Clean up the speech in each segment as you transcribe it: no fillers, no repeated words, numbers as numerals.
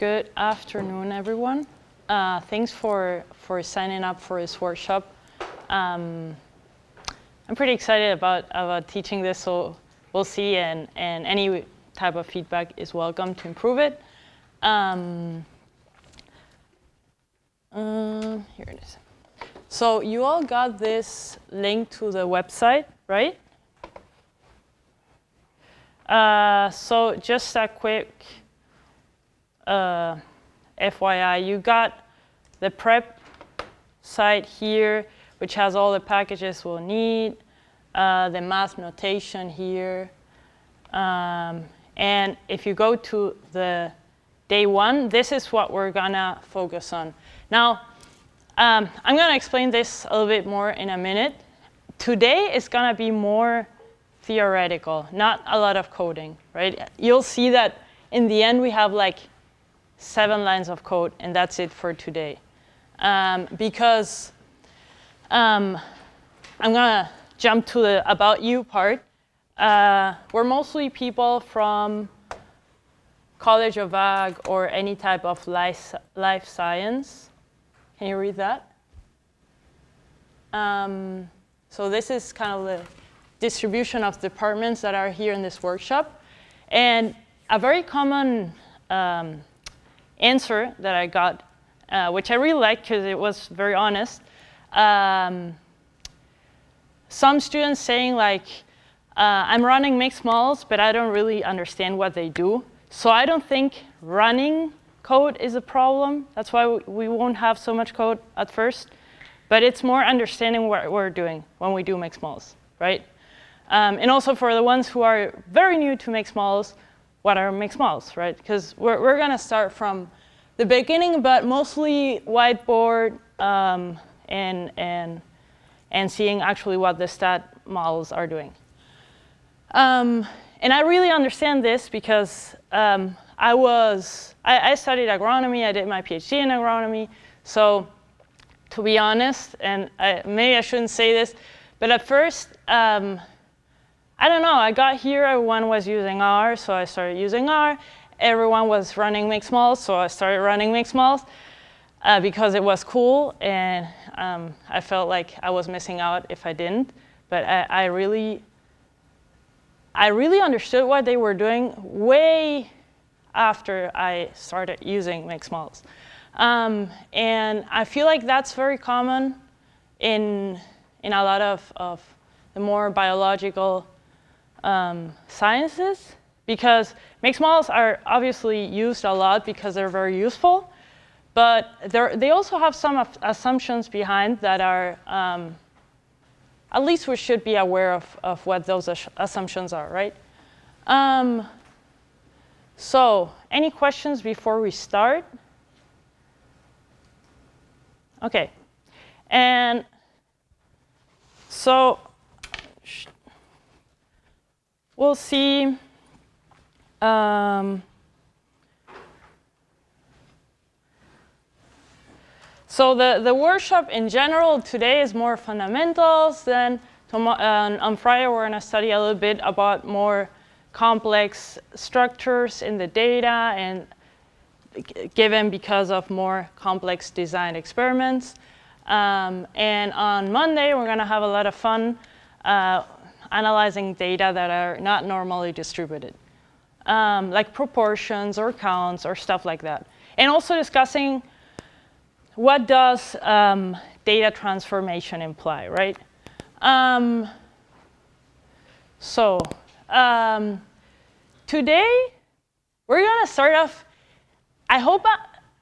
Good afternoon, everyone. Thanks for signing up for this workshop. I'm pretty excited about teaching this, so we'll see, and any type of feedback is welcome to improve it. Here it is. So you all got this link to the website, right? So just a quick FYI, you got the prep site here, which has all the packages we'll need, the math notation here. And if you go to the day one, this is what we're gonna focus on. Now, I'm gonna explain this a little bit more in a minute. Today is gonna be more theoretical, not a lot of coding, right? You'll see that in the end we have like 7 lines of code, and that's it for today. Because I'm gonna jump to the about you part. We're mostly people from College of Ag or any type of life science. Can you read that? So this is kind of the distribution of departments that are here in this workshop. And a very common answer that I got, which I really liked because it was very honest. Some students saying like, I'm running mixed models, but I don't really understand what they do. So I don't think running code is a problem. That's why we won't have so much code at first. But it's more understanding what we're doing when we do mixed models, right? And also for the ones who are very new to mixed models, what are mixed models, right? Because we're going to start from the beginning, but mostly whiteboard and seeing actually what the stat models are doing. And I really understand this because I studied agronomy. I did my PhD in agronomy. So to be honest, and maybe I shouldn't say this, but at first, I don't know, I got here, everyone was using R, so I started using R. Everyone was running mixed models, so I started running mixed models because it was cool, and I felt like I was missing out if I didn't. But I really understood what they were doing way after I started using mixed models. And I feel like that's very common in a lot of the more biological sciences, because mixed models are obviously used a lot because they're very useful, but they also have some assumptions behind that are, at least we should be aware of what those assumptions are, right? So any questions before we start? Okay, and so we'll see. So the workshop in general today is more fundamentals. Then on Friday we're going to study a little bit about more complex structures in the data and given because of more complex design experiments. And on Monday we're going to have a lot of fun analyzing data that are not normally distributed, like proportions or counts or stuff like that. And also discussing what does data transformation imply, right? Today, we're going to start off, I hope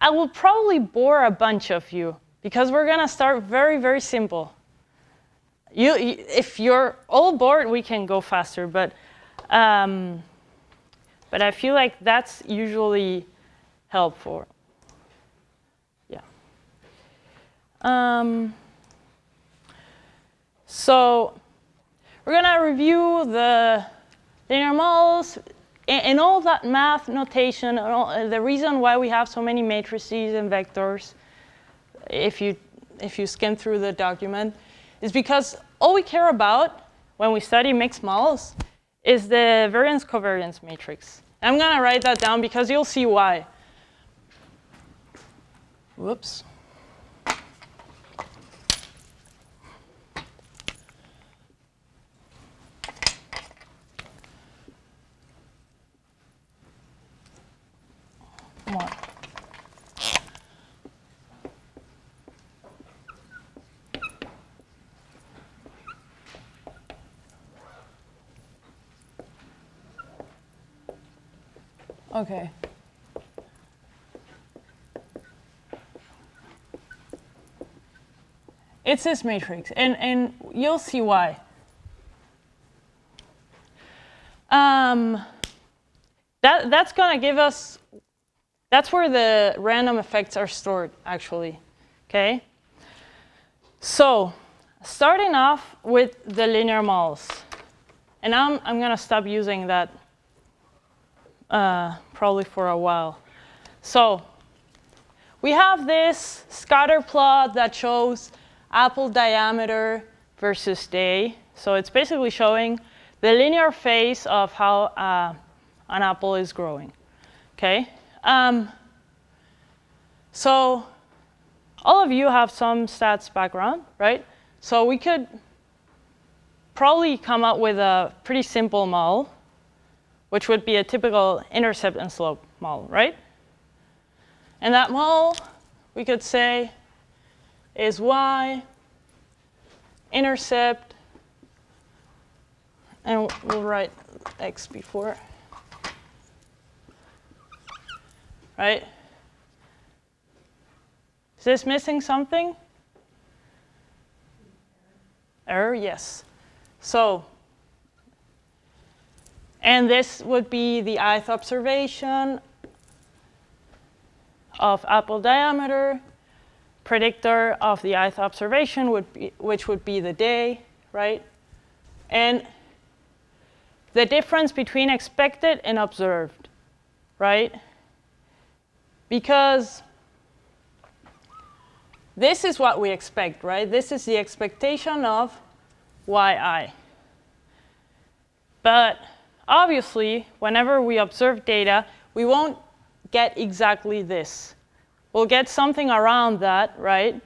I will probably bore a bunch of you because we're going to start very, very simple. If you're all bored, we can go faster, but I feel like that's usually helpful. Yeah. So we're gonna review the linear models and all that math notation, the reason why we have so many matrices and vectors, if you skim through the document, is because all we care about when we study mixed models is the variance-covariance matrix. I'm going to write that down because you'll see why. Whoops. More. Okay. It's this matrix, and you'll see why. That's going to give us, that's where the random effects are stored, actually. Okay? So, starting off with the linear models. And I'm going to stop using that probably for a while. So, we have this scatter plot that shows apple diameter versus day. So it's basically showing the linear phase of how an apple is growing. Okay. So all of you have some stats background, right? So we could probably come up with a pretty simple model, which would be a typical intercept and slope model, right? And that model, we could say, is y, intercept, and we'll write x before, right? Is this missing something? Error, yes. So, and this would be the ith observation of apple diameter. Predictor of the ith observation would be, which would be the day, right? And the difference between expected and observed, right? Because this is what we expect, right? This is the expectation of yi. But obviously, whenever we observe data, we won't get exactly this. We'll get something around that, right?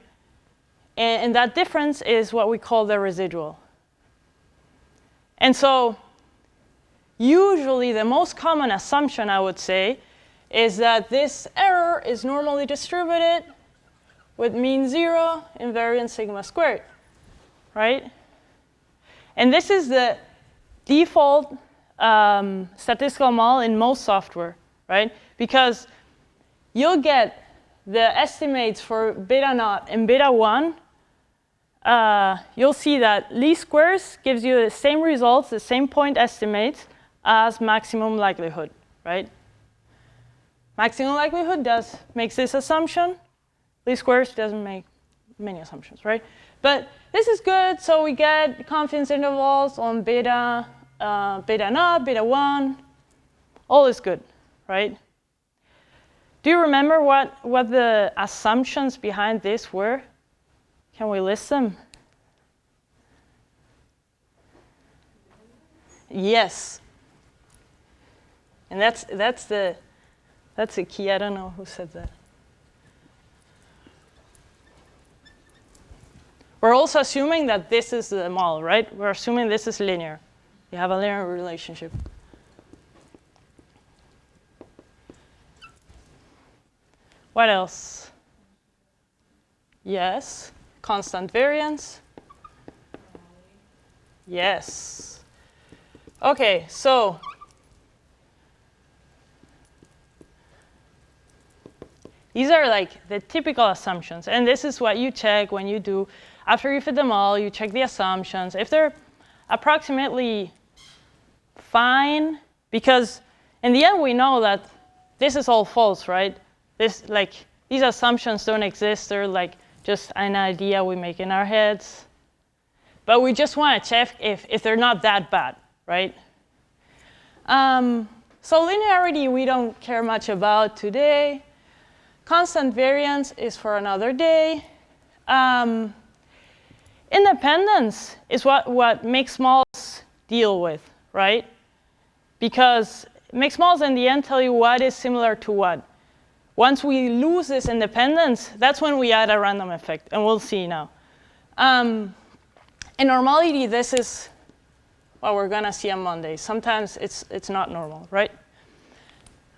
And that difference is what we call the residual. And so usually the most common assumption, I would say, is that this error is normally distributed with mean 0 and variance sigma squared, right? And this is the default statistical model in most software, right? Because you'll get the estimates for beta naught and beta 1, you'll see that least squares gives you the same results, the same point estimates as maximum likelihood, right? Maximum likelihood makes this assumption. Least squares doesn't make many assumptions, right? But this is good, so we get confidence intervals on beta, beta naught, beta 1. All is good, right? Do you remember what the assumptions behind this were? Can we list them? Yes. And that's the key. I don't know who said that. We're also assuming that this is the model, right? We're assuming this is linear. You have a linear relationship. What else? Yes. Constant variance. Yes. OK, so these are like the typical assumptions. And this is what you check when you do, after you fit them all, you check the assumptions. If they're approximately fine, because in the end we know that this is all false, right? These assumptions don't exist. They're like just an idea we make in our heads. But we just want to check if they're not that bad, right? So linearity we don't care much about today. Constant variance is for another day. Independence is what mixed models deal with, right? Because mixed models in the end tell you what is similar to what. once we lose this independence, that's when we add a random effect, and we'll see now. In normality, this is what we're going to see on Monday. Sometimes it's not normal, right?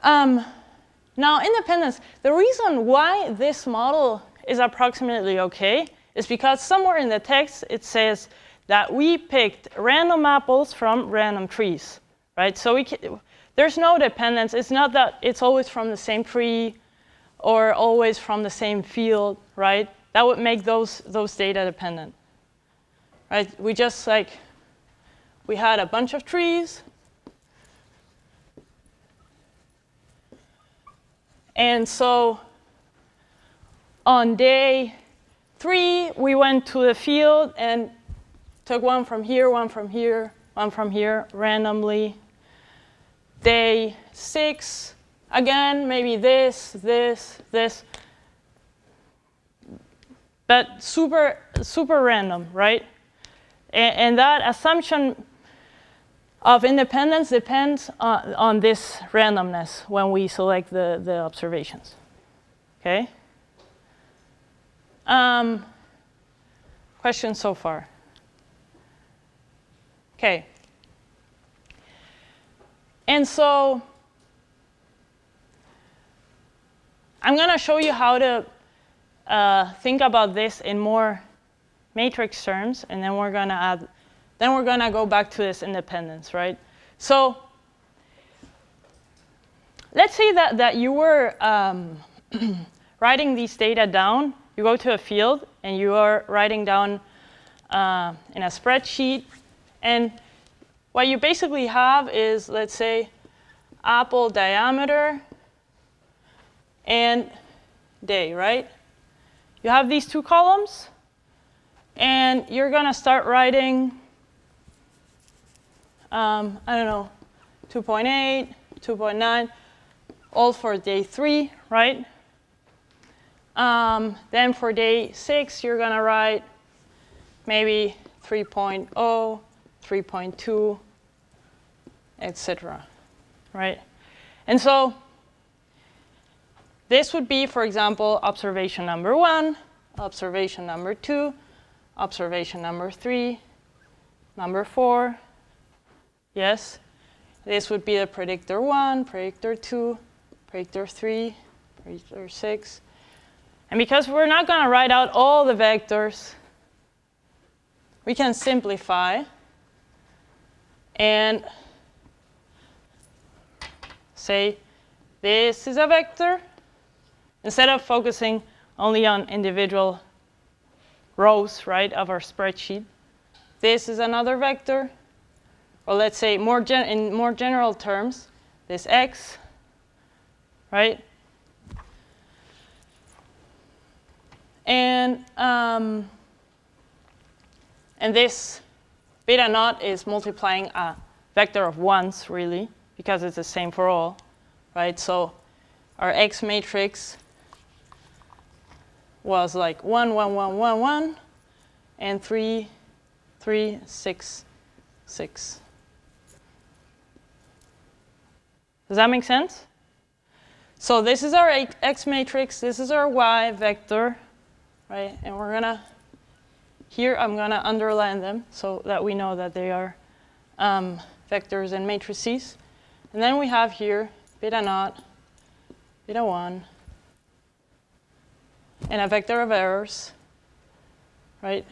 Now, independence, the reason why this model is approximately okay is because somewhere in the text it says that we picked random apples from random trees, right? So there's no dependence. It's not that it's always from the same tree or always from the same field, right? That would make those data dependent, right? We just we had a bunch of trees, and so on day 3, we went to the field and took one from here, one from here, one from here, randomly. Day 6, again, maybe this, but super random, right? And that assumption of independence depends on this randomness when we select the observations, okay? Questions so far? Okay. And so I'm going to show you how to think about this in more matrix terms, and then we're going to go back to this independence, right? So let's say that you were writing these data down. You go to a field, and you are writing down in a spreadsheet. And what you basically have is, let's say, apple diameter and day, right? You have these 2 columns, and you're going to start writing, I don't know, 2.8, 2.9, all for day 3, right? Then for day 6, you're going to write maybe 3.0, 3.2, etc. Right? And so this would be, for example, observation number 1, observation number 2, observation number 3, number 4. Yes? This would be the predictor 1, predictor 2, predictor 3, predictor 6. And because we're not going to write out all the vectors, we can simplify and say this is a vector. Instead of focusing only on individual rows, right, of our spreadsheet, this is another vector. Or let's say in more general terms, this x, right? And this beta naught is multiplying a vector of 1s, really, because it's the same for all, right? So our X matrix was like 1, 1, 1, 1, 1, and 3, 3, 6, 6. Does that make sense? So this is our X matrix. This is our Y vector, right? And we're going to, here I'm going to underline them so that we know that they are vectors and matrices. And then we have here beta naught, beta 1, and a vector of errors, right?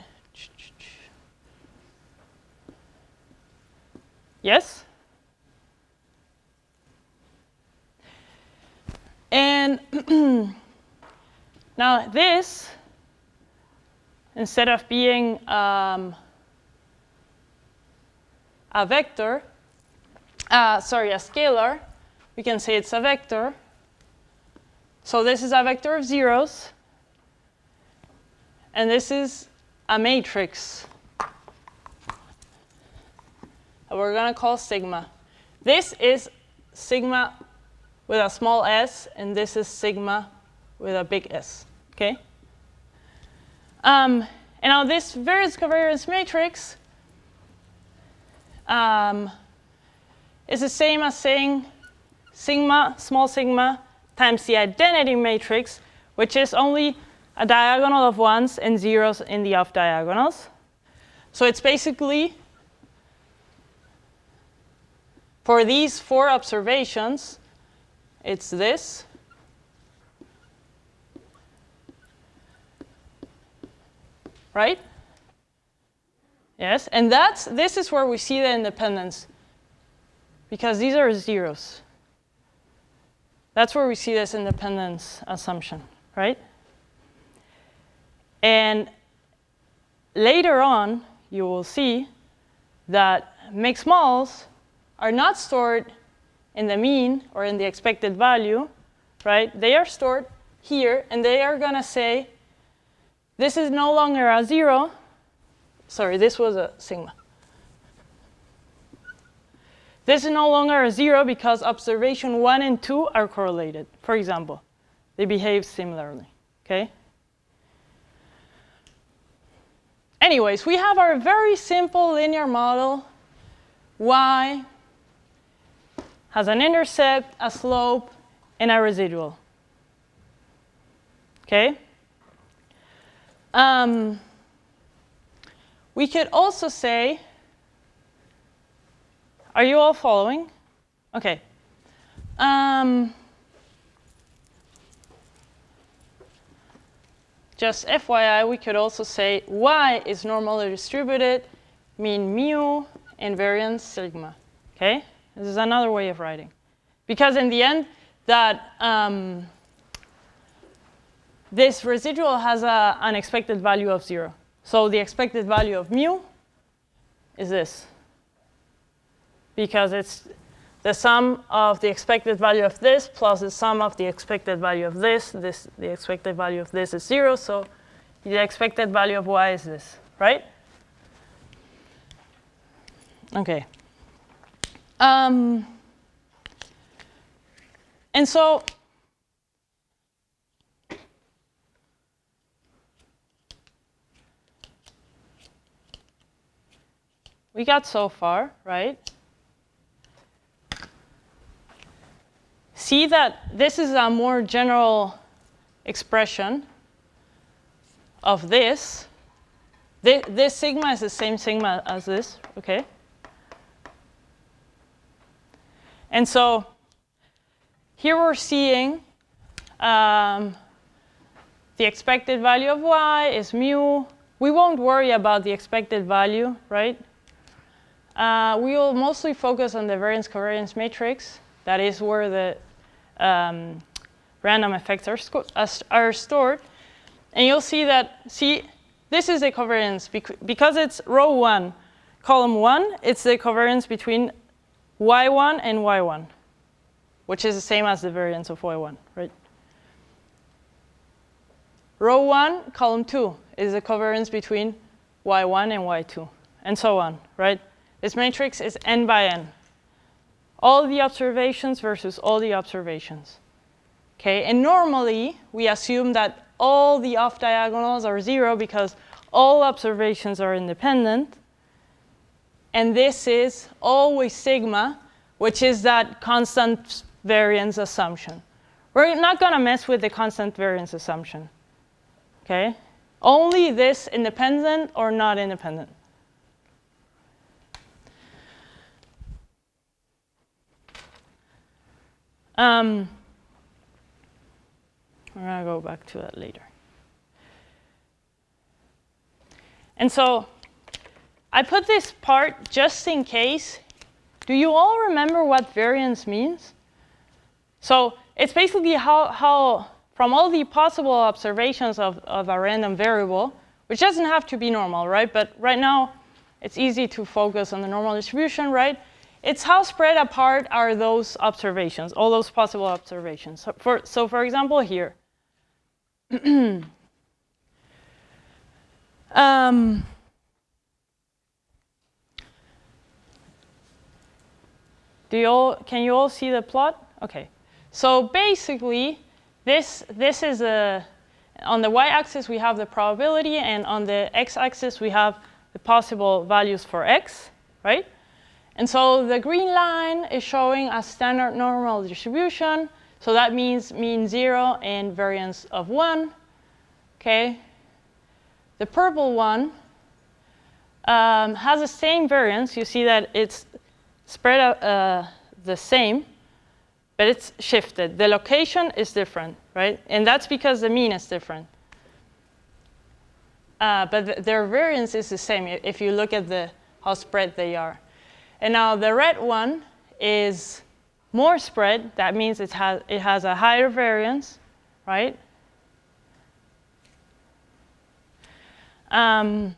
Yes? And now this, instead of being a vector, a scalar, we can say it's a vector. So this is a vector of zeros, and this is a matrix that we're going to call sigma. This is sigma with a small s, and this is sigma with a big S, okay? And now this variance covariance matrix is the same as saying sigma, small sigma, times the identity matrix, which is only a diagonal of 1s and 0s in the off diagonals. So it's basically, for these 4 observations, it's this. Right? Yes, and this is where we see the independence, because these are zeros. That's where we see this independence assumption, right? And later on, you will see that mixed moles are not stored in the mean or in the expected value, right? They are stored here, and they are going to say, this is no longer a 0. Sorry, this was a sigma. This is no longer a 0 because observation 1 and 2 are correlated. For example, they behave similarly, okay? Anyways, we have our very simple linear model. Y has an intercept, a slope, and a residual, okay? We could also say, are you all following? Okay. Just FYI, we could also say Y is normally distributed, mean mu, and variance sigma. Okay? This is another way of writing. Because in the end, that this residual has an expected value of 0. So the expected value of mu is this. Because it's the sum of the expected value of this plus the sum of the expected value of this. The expected value of this is 0, so the expected value of Y is this, right? Okay. And so we got so far, right? See that this is a more general expression of this. This sigma is the same sigma as this, okay? And so here we're seeing the expected value of Y is mu. We won't worry about the expected value, right? We will mostly focus on the variance covariance matrix. That is where the random effects are stored. And you'll see that, this is the covariance. Because it's row 1, column 1, it's the covariance between Y1 and Y1, which is the same as the variance of Y1, right? Row 1, column 2 is the covariance between Y1 and Y2, and so on, right? This matrix is n by n. All the observations versus all the observations. Okay, and normally we assume that all the off diagonals are 0 because all observations are independent. And this is always sigma, which is that constant variance assumption. We're not going to mess with the constant variance assumption. Okay? Only this independent or not independent. We're going to go back to that later. And so I put this part just in case. Do you all remember what variance means? So it's basically how from all the possible observations of a random variable, which doesn't have to be normal, right? But right now, it's easy to focus on the normal distribution, right? It's how spread apart are those observations, all those possible observations. So for example, here. Can you all see the plot? Okay. So basically, this is on the y-axis we have the probability, and on the x-axis we have the possible values for x, right? And so the green line is showing a standard normal distribution. So that means mean 0 and variance of 1. Okay. The purple one has the same variance. You see that it's spread out the same, but it's shifted. The location is different, right? And that's because the mean is different. But their variance is the same if you look at how spread they are. And now the red one is more spread. That means it has a higher variance, right? And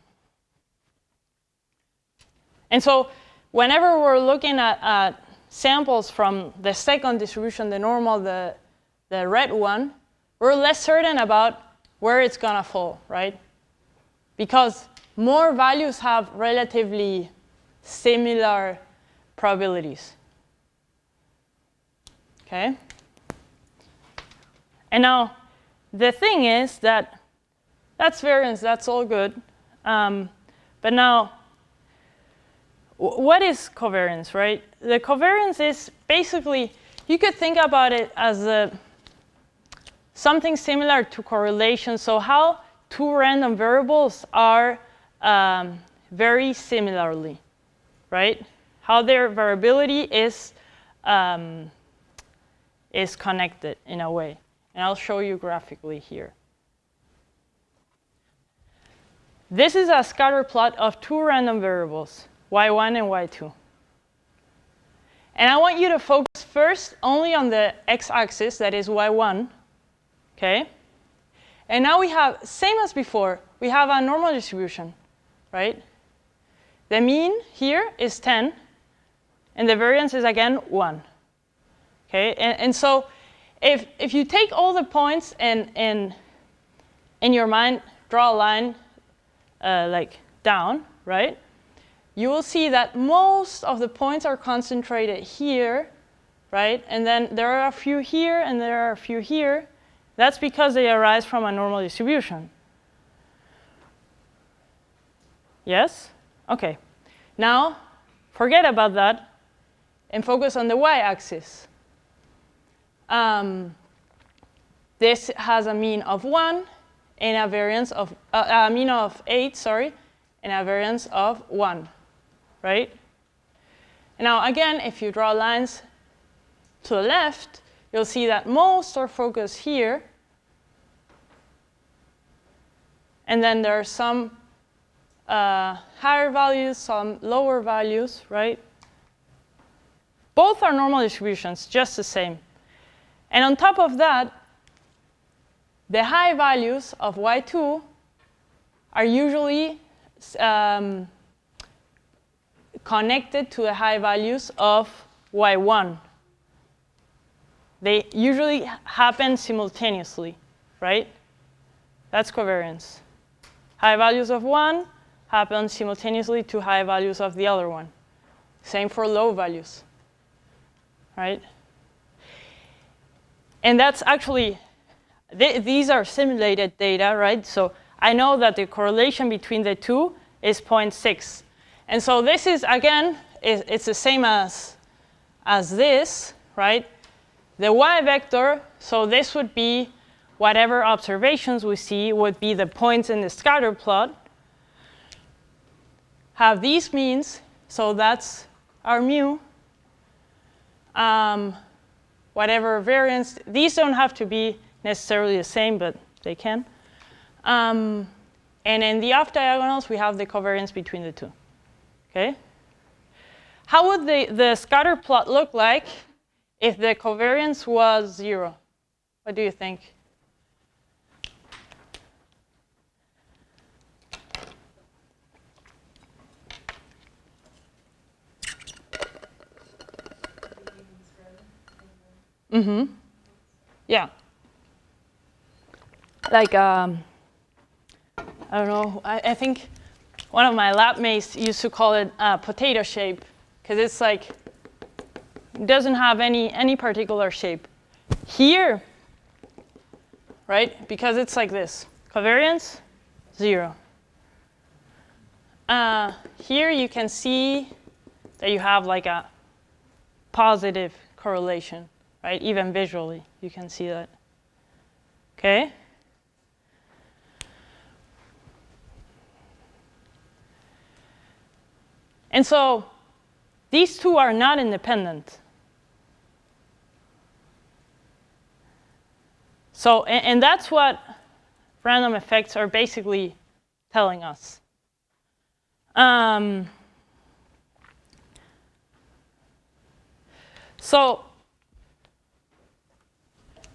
so whenever we're looking at samples from the second distribution, the normal, the red one, we're less certain about where it's going to fall, right? Because more values have relatively similar probabilities. Okay? And now, the thing is that that's variance, that's all good. But now, what is covariance, right? The covariance is basically, you could think about it as something similar to correlation. So how two random variables are very similarly, right? How their variability is connected in a way. And I'll show you graphically here. This is a scatter plot of two random variables, y1 and y2. And I want you to focus first only on the x-axis, that is y1, okay? And now we have, same as before, we have a normal distribution, right? The mean here is 10, and the variance is again 1, okay? And so if you take all the points and in your mind draw a line like down, right? You will see that most of the points are concentrated here, right? And then there are a few here, and there are a few here. That's because they arise from a normal distribution. Yes? Okay. Now, forget about that and focus on the y-axis. This has a mean of 1 and a variance of a mean of 8, sorry, and a variance of 1, right? And now again, if you draw lines to the left, you'll see that most are focused here, and then there are some higher values, some lower values, right? Both are normal distributions, just the same. And on top of that, the high values of y2 are usually connected to the high values of y1. They usually happen simultaneously, right? That's covariance. High values of one happen simultaneously to high values of the other one. Same for low values, right? And that's actually, these are simulated data, right? So I know that the correlation between the two is 0.6. And so this is, again, it's the same as this, right? The y vector, so this would be whatever observations we see would be the points in the scatter plot. Have these means, so that's our mu. Whatever variance, these don't have to be necessarily the same, but they can. And in the off diagonals, we have the covariance between the two. Okay? How would the scatter plot look like if the covariance was 0? What do you think? Mm-hmm. Yeah. Like, I don't know, I think one of my lab mates used to call it potato shape, because it's like, it doesn't have any particular shape. Here, right, because it's like this, covariance, 0. Here you can see that you have like a positive correlation. right? Even visually, you can see that. Okay? And so these two are not independent. So, and that's what random effects are basically telling us. So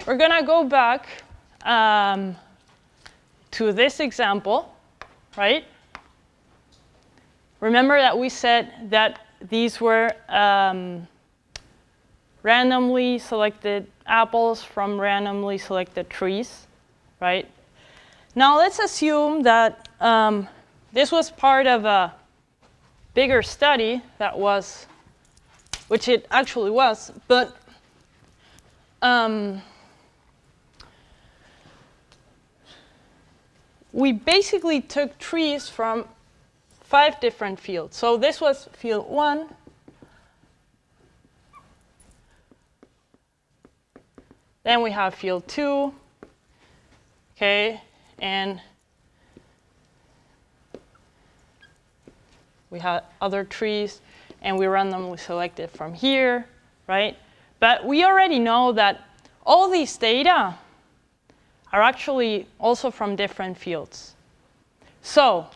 we're going to go back to this example, right? Remember that we said that these were randomly selected apples from randomly selected trees, right? Now let's assume that this was part of a bigger study that was, which it actually was, but we basically took trees from 5 different fields. So this was field 1. Then we have field 2. Okay, and we had other trees, and we randomly selected from here, right? But we already know that all these data are actually also from different fields. So,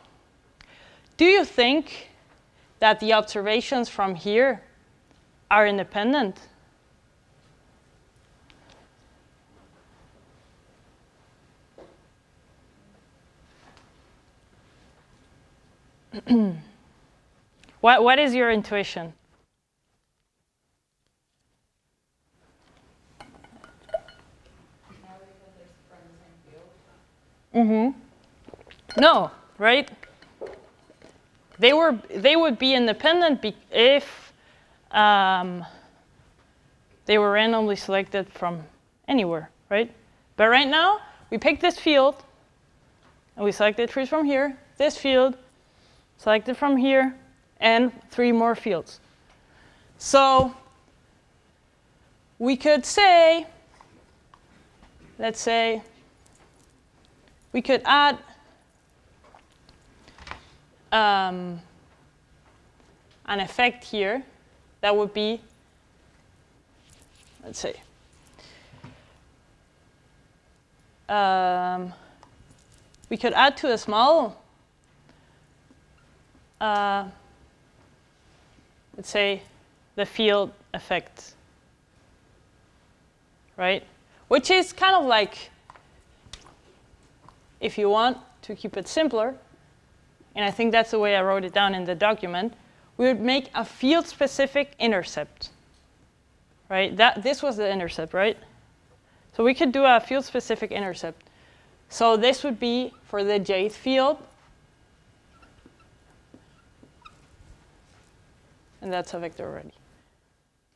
do you think that the observations from here are independent? What is your intuition? No, right? They would be independent if they were randomly selected from anywhere, right? But right now, we picked this field, and we selected trees from here, this field, selected from here, and 3 more fields. So we could say, let's say, we could add an effect here that would be, let's say, we could add to a small, let's say, the field effect, right? Which is kind of like, if you want to keep it simpler, and I think that's the way I wrote it down in the document, we would make a field-specific intercept, right? This was the intercept, right? So we could do a field-specific intercept. So this would be for the jth field, and that's a vector already.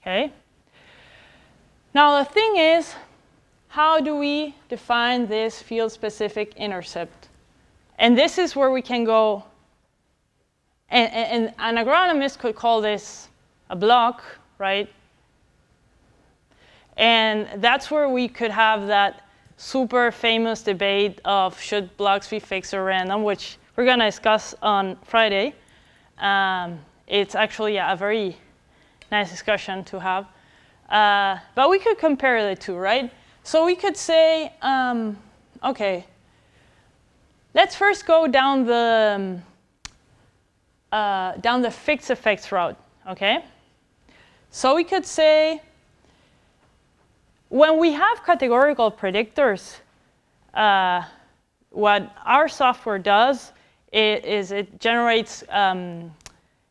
Okay? Now the thing is, how do we define this field-specific intercept? And this is where we can go, and an agronomist could call this a block, right? And that's where we could have that super famous debate of should blocks be fixed or random, which we're going to discuss on Friday. It's actually a very nice discussion to have. But we could compare the two, right? So we could say, okay, let's first go down the fixed effects route, okay? So we could say, when we have categorical predictors, what our software does is it generates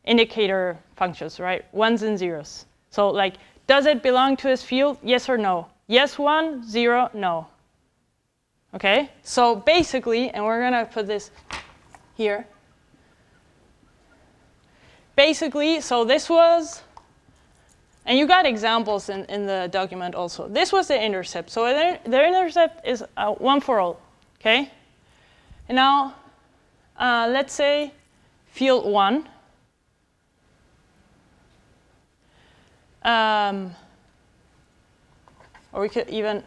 indicator functions, right? 1s and 0s. So like, does it belong to this field? Yes or no? Yes, 1, 0, no. Okay? So basically, and we're going to put this here. Basically, so this was, and you got examples in the document also. This was the intercept. So the intercept is 1 for all. Okay? And now, let's say field 1. Or we could even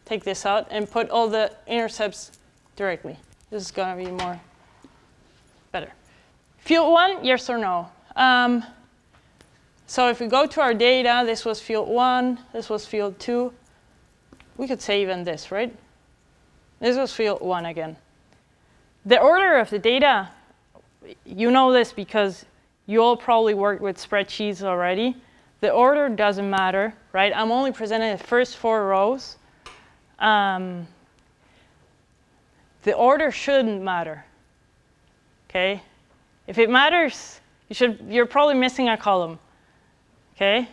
take this out and put all the intercepts directly. This is going to be more better. Field 1, yes or no? So if we go to our data, this was field 1, this was field 2. We could say even this, right? This was field 1 again. The order of the data, you know this because you all probably worked with spreadsheets already. The order doesn't matter, right? I'm only presenting the first 4 rows. The order shouldn't matter, okay? If it matters, you're probably missing a column, okay?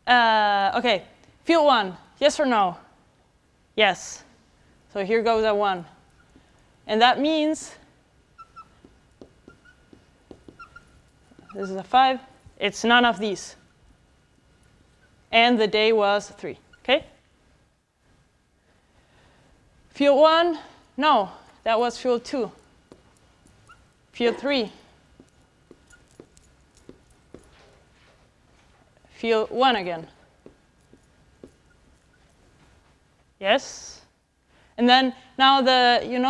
Okay, field 1, yes or no? Yes. So here goes a 1. And that means this is a 5. It's none of these. And the day was 3, okay? Field 1, no, that was field 2. Field 3. Field 1 again. Yes? And then now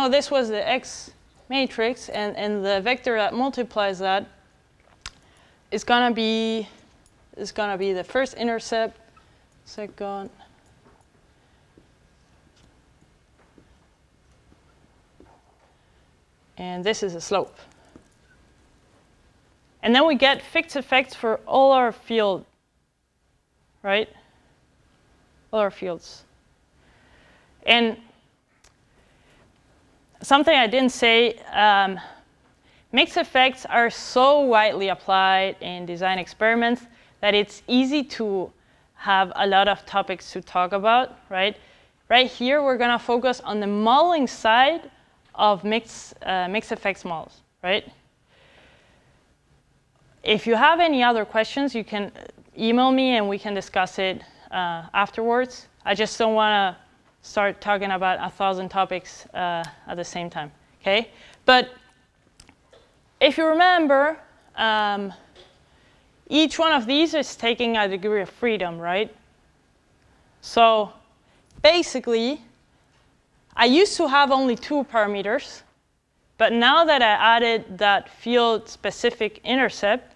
this was the X matrix, and the vector that multiplies that is gonna be the first intercept, second, and this is a slope. And then we get fixed effects for all our field, right? All our fields. And something I didn't say, mixed effects are so widely applied in design experiments that it's easy to have a lot of topics to talk about, right? Right here, we're going to focus on the modeling side of mixed effects models, right? If you have any other questions, you can email me and we can discuss it afterwards. I just don't want to start talking about 1,000 topics at the same time, okay? But if you remember, each one of these is taking a degree of freedom, right? So basically, I used to have only 2 parameters, but now that I added that field-specific intercept,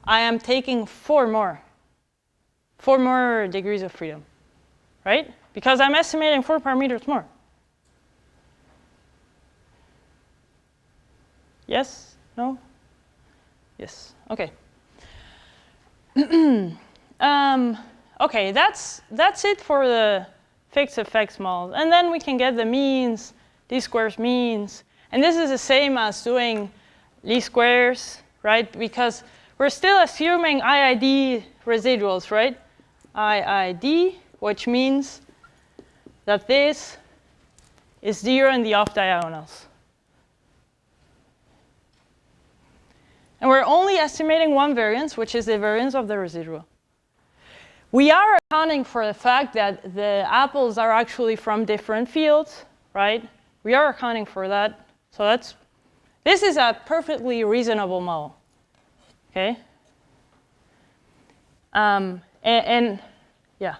I am taking 4 more degrees of freedom, right? Because I'm estimating 4 parameters more. Yes? No? Yes. Okay. Okay, that's it for the fixed effects model. And then we can get the means, least squares means. And this is the same as doing least squares, right? Because we're still assuming IID residuals, right? IID, which means that this is 0 in the off diagonals. And we're only estimating one variance, which is the variance of the residual. We are accounting for the fact that the apples are actually from different fields, right? We are accounting for that. So this is a perfectly reasonable model, okay? And yeah,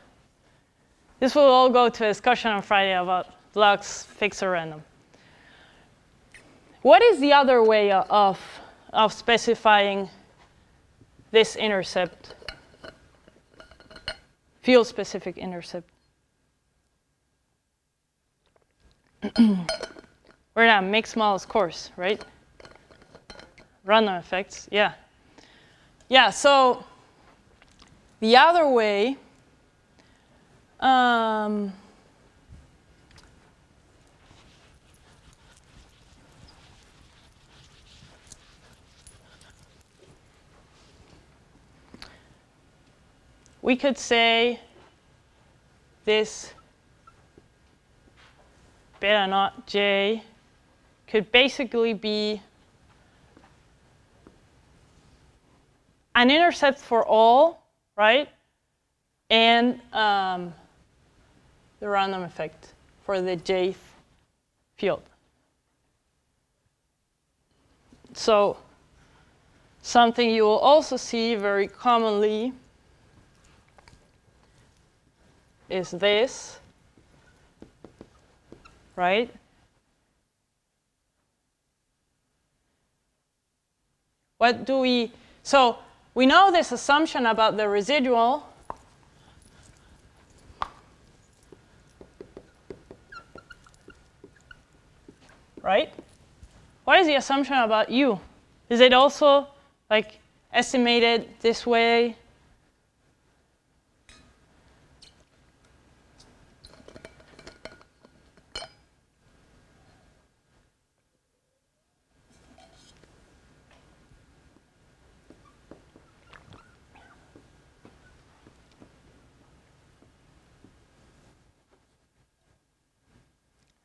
this will all go to a discussion on Friday about blocks, fixed or random. What is the other way of specifying this intercept, field-specific intercept? We're in a mixed models course, right? Random effects, yeah. Yeah, so the other way, we could say this beta naught j could basically be an intercept for all, right? And the random effect for the jth field. So something you will also see very commonly is this, right? What do we, so we know this assumption about the residual. Right? What is the assumption about U? Is it also like estimated this way?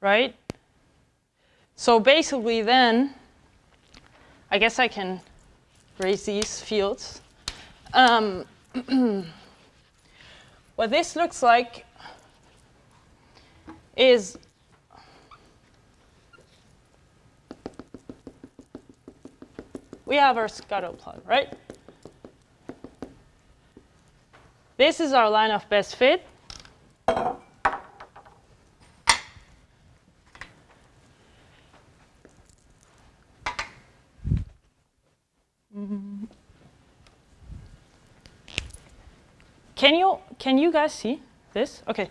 Right? So basically then, I guess I can raise these fields. What this looks like is we have our scatter plot, right? This is our line of best fit. Can you guys see this? Okay,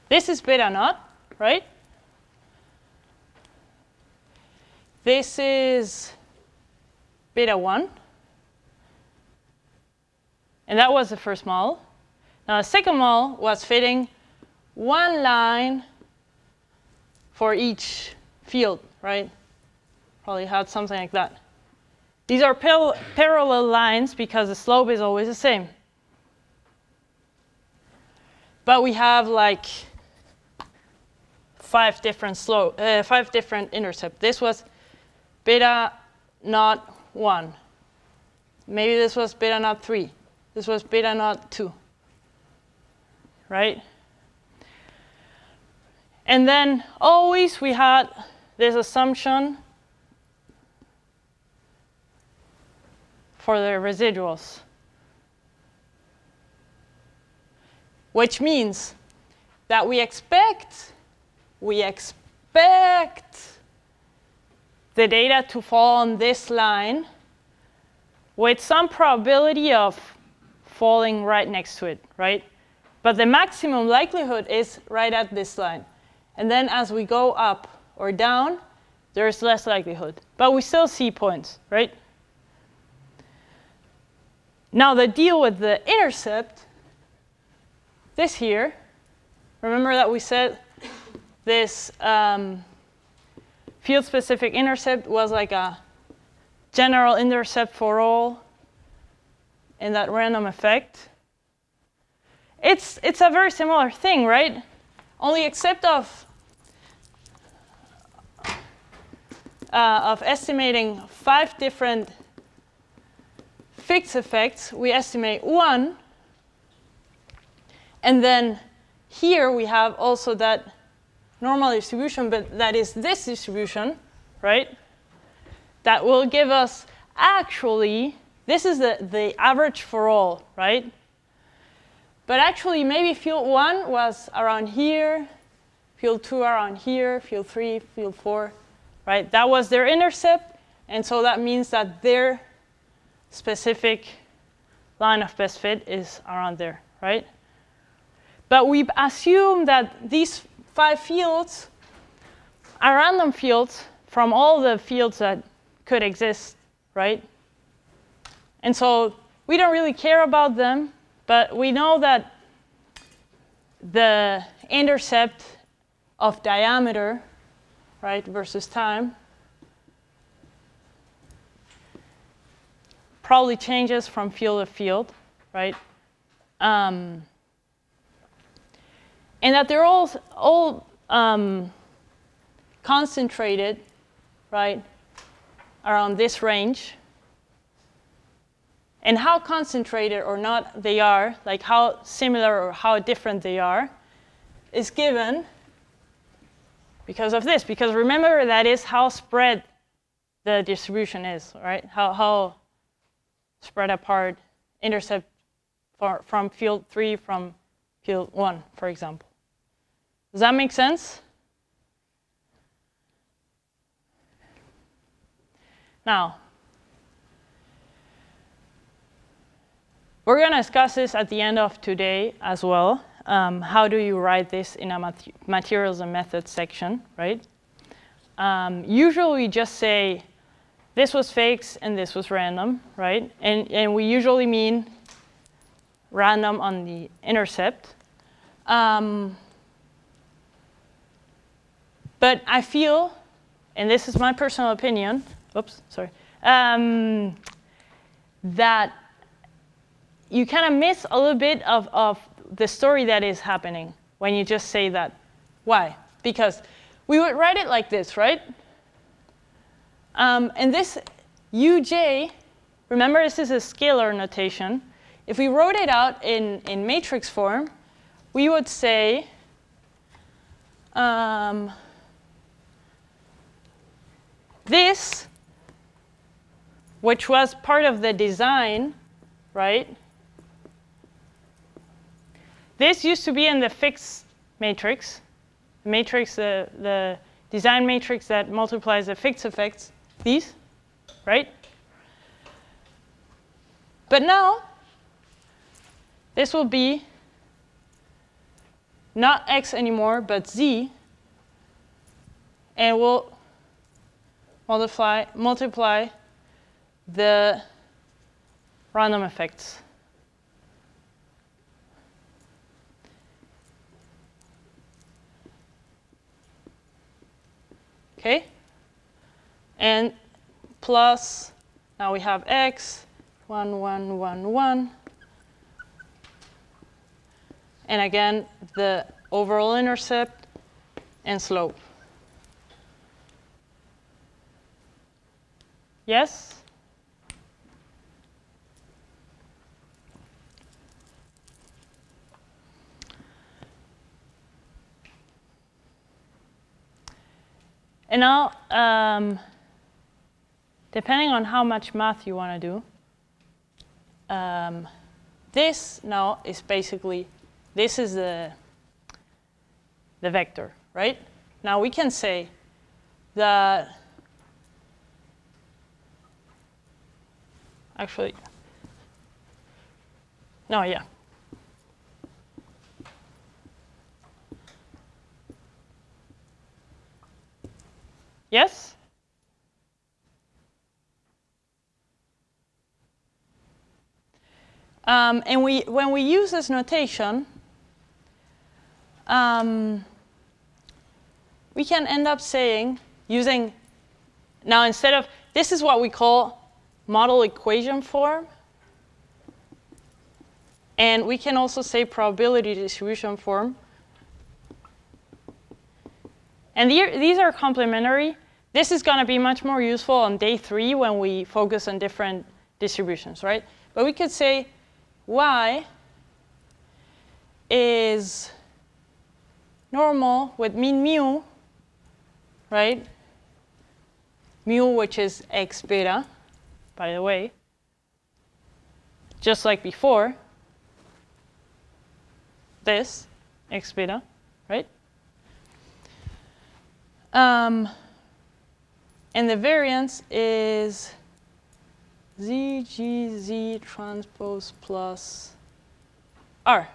this is beta naught, right? This is beta 1. And that was the first model. Now the second model was fitting one line for each field, right? Probably had something like that. These are parallel lines because the slope is always the same. But we have like 5 different intercepts. This was beta naught 1. Maybe this was beta naught 3. This was beta naught 2. Right? And then always we had this assumption for the residuals, which means that we expect the data to fall on this line with some probability of falling right next to it, right? But the maximum likelihood is right at this line. And then as we go up or down, there's less likelihood. But we still see points, right? Now the deal with the intercept, this here, remember that we said this field-specific intercept was like a general intercept for all in that random effect. It's a very similar thing, right? Only except of estimating 5 different fixed effects, we estimate 1. And then here we have also that normal distribution, but that is this distribution, right? That will give us actually, this is the average for all, right? But actually maybe field 1 was around here, field 2 around here, field 3, field 4, right? That was their intercept, and so that means that their specific line of best fit is around there, right? But we assume that these 5 fields are random fields from all the fields that could exist, right? And so we don't really care about them, but we know that the intercept of diameter, right, versus time probably changes from field to field, right? And that they're all concentrated, right, around this range. And how concentrated or not they are, like how similar or how different they are, is given because of this. Because remember, that is how spread the distribution is, right? How spread apart intercept from field 3 from field 1, for example. Does that make sense? Now, we're going to discuss this at the end of today as well. How do you write this in a materials and methods section, right? Usually we just say, this was fixed and this was random, right? And we usually mean random on the intercept. But I feel, and this is my personal opinion, that you kind of miss a little bit of the story that is happening when you just say that. Why? Because we would write it like this, right? And this uj, remember this is a scalar notation. If we wrote it out in matrix form, we would say this, which was part of the design, right? This used to be in the fixed matrix, the design matrix that multiplies the fixed effects, these, right? But now, this will be not x anymore, but z, and we'll multiply the random effects. Okay? And plus, now we have x, 1, 1, 1, 1. And again, the overall intercept and slope. Yes? And now, depending on how much math you want to do, this now is basically, this is the vector, right? Now we can say that, actually, no, yeah. Yes? And when we use this notation, we can end up saying, using, now instead of, this is what we call model equation form. And we can also say probability distribution form. And these are complementary. This is going to be much more useful on day 3 when we focus on different distributions, right? But we could say y is normal with mean mu, right? Mu, which is x beta, by the way, just like before, this, x beta, right? And the variance is ZGZ transpose plus R.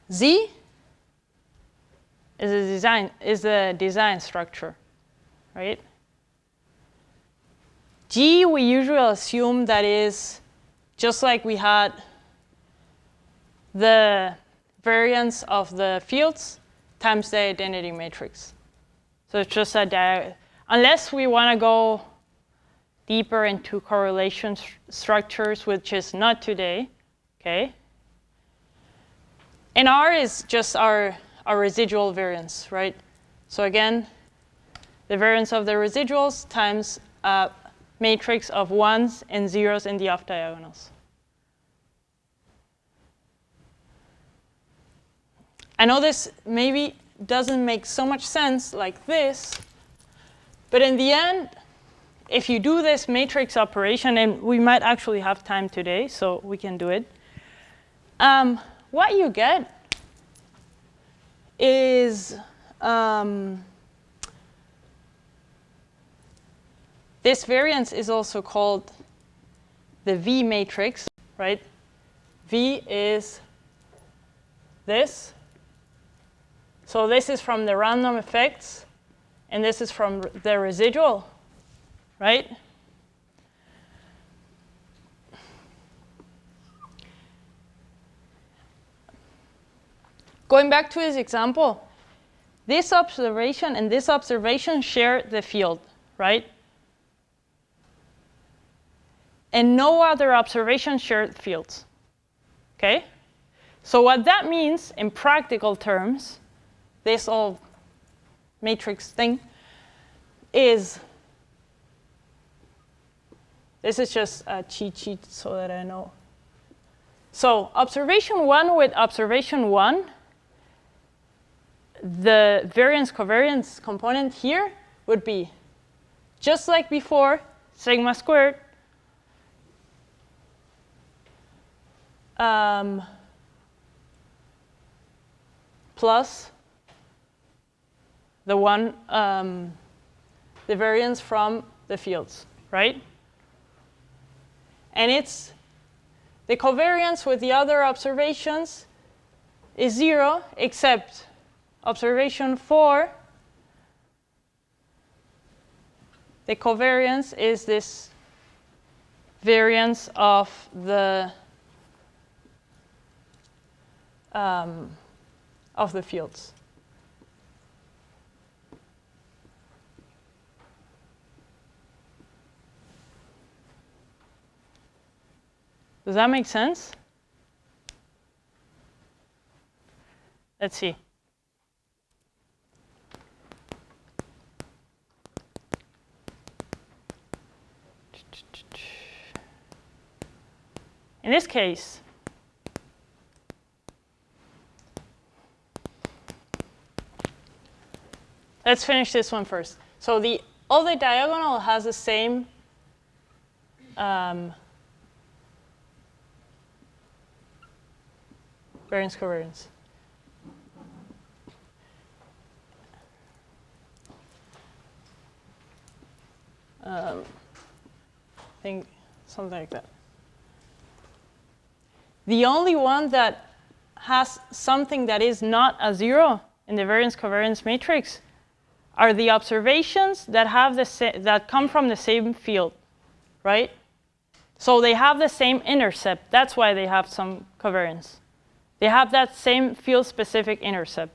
Z is a design structure, right? G, we usually assume that is just like we had the variance of the fields times the identity matrix. So it's just a unless we want to go deeper into correlation structures, which is not today, okay? And R is just our residual variance, right? So again, the variance of the residuals times a matrix of 1s and 0s in the off diagonals. I know this maybe doesn't make so much sense like this, but in the end, if you do this matrix operation, and we might actually have time today, so we can do it, what you get is this variance is also called the V matrix, right? V is this. So this is from the random effects, and this is from the residual, right? Going back to this example, this observation and this observation share the field, right? And no other observation shared fields, okay? So what that means in practical terms, this whole matrix thing, is, this is just a cheat sheet so that I know. So observation 1 with observation 1, the variance covariance component here would be, just like before, sigma squared plus the one, the variance from the fields, right? And it's the covariance with the other observations is 0, except observation 4, the covariance is this variance of the fields. Does that make sense? Let's see. In this case, let's finish this one first. So all the diagonal has the same variance covariance. I think something like that. The only one that has something that is not a 0 in the variance covariance matrix are the observations that have that come from the same field, right? So they have the same intercept. That's why they have some covariance. They have that same field-specific intercept.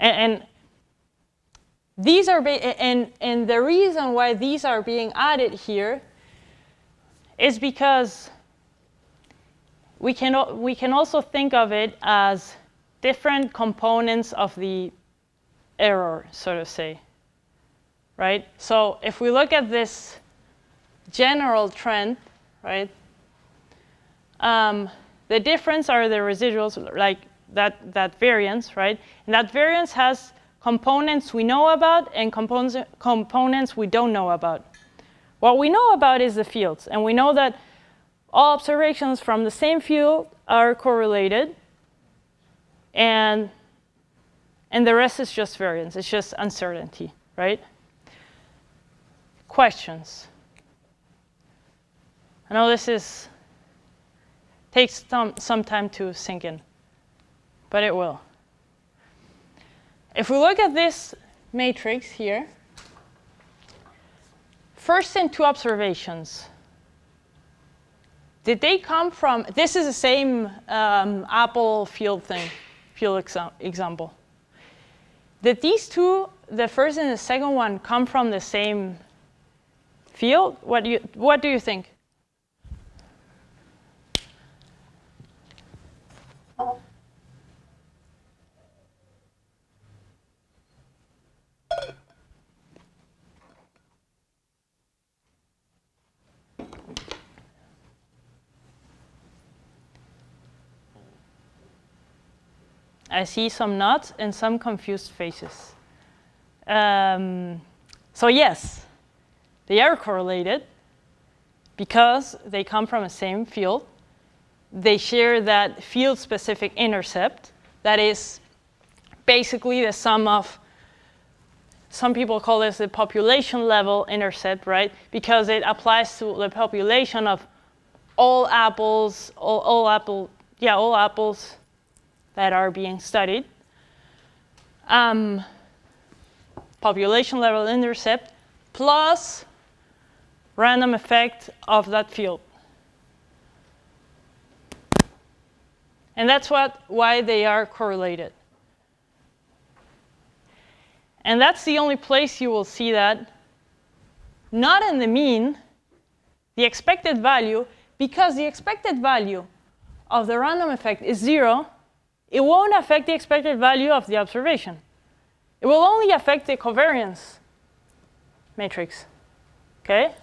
And these are and the reason why these are being added here is because we can also think of it as different components of the error, so to say, right? So if we look at this general trend, right, the difference are the residuals, like that variance, right? And that variance has components we know about and components we don't know about. What we know about is the fields, and we know that all observations from the same field are correlated, and the rest is just variance. It's just uncertainty, right? Questions? I know this takes some time to sink in, but it will. If we look at this matrix here, first and two observations, did they come from, this is the same Apple field thing, field example. Did these two, the first and the second one, come from the same field? What do you think? I see some nods and some confused faces. So yes, they are correlated because they come from the same field. They share that field-specific intercept that is basically the sum of, some people call this the population level intercept, right? Because it applies to the population of all apples, all apples that are being studied. Population level intercept plus random effect of that field. And that's why they are correlated. And that's the only place you will see that, not in the mean, the expected value, because the expected value of the random effect is 0, it won't affect the expected value of the observation. It will only affect the covariance matrix, okay?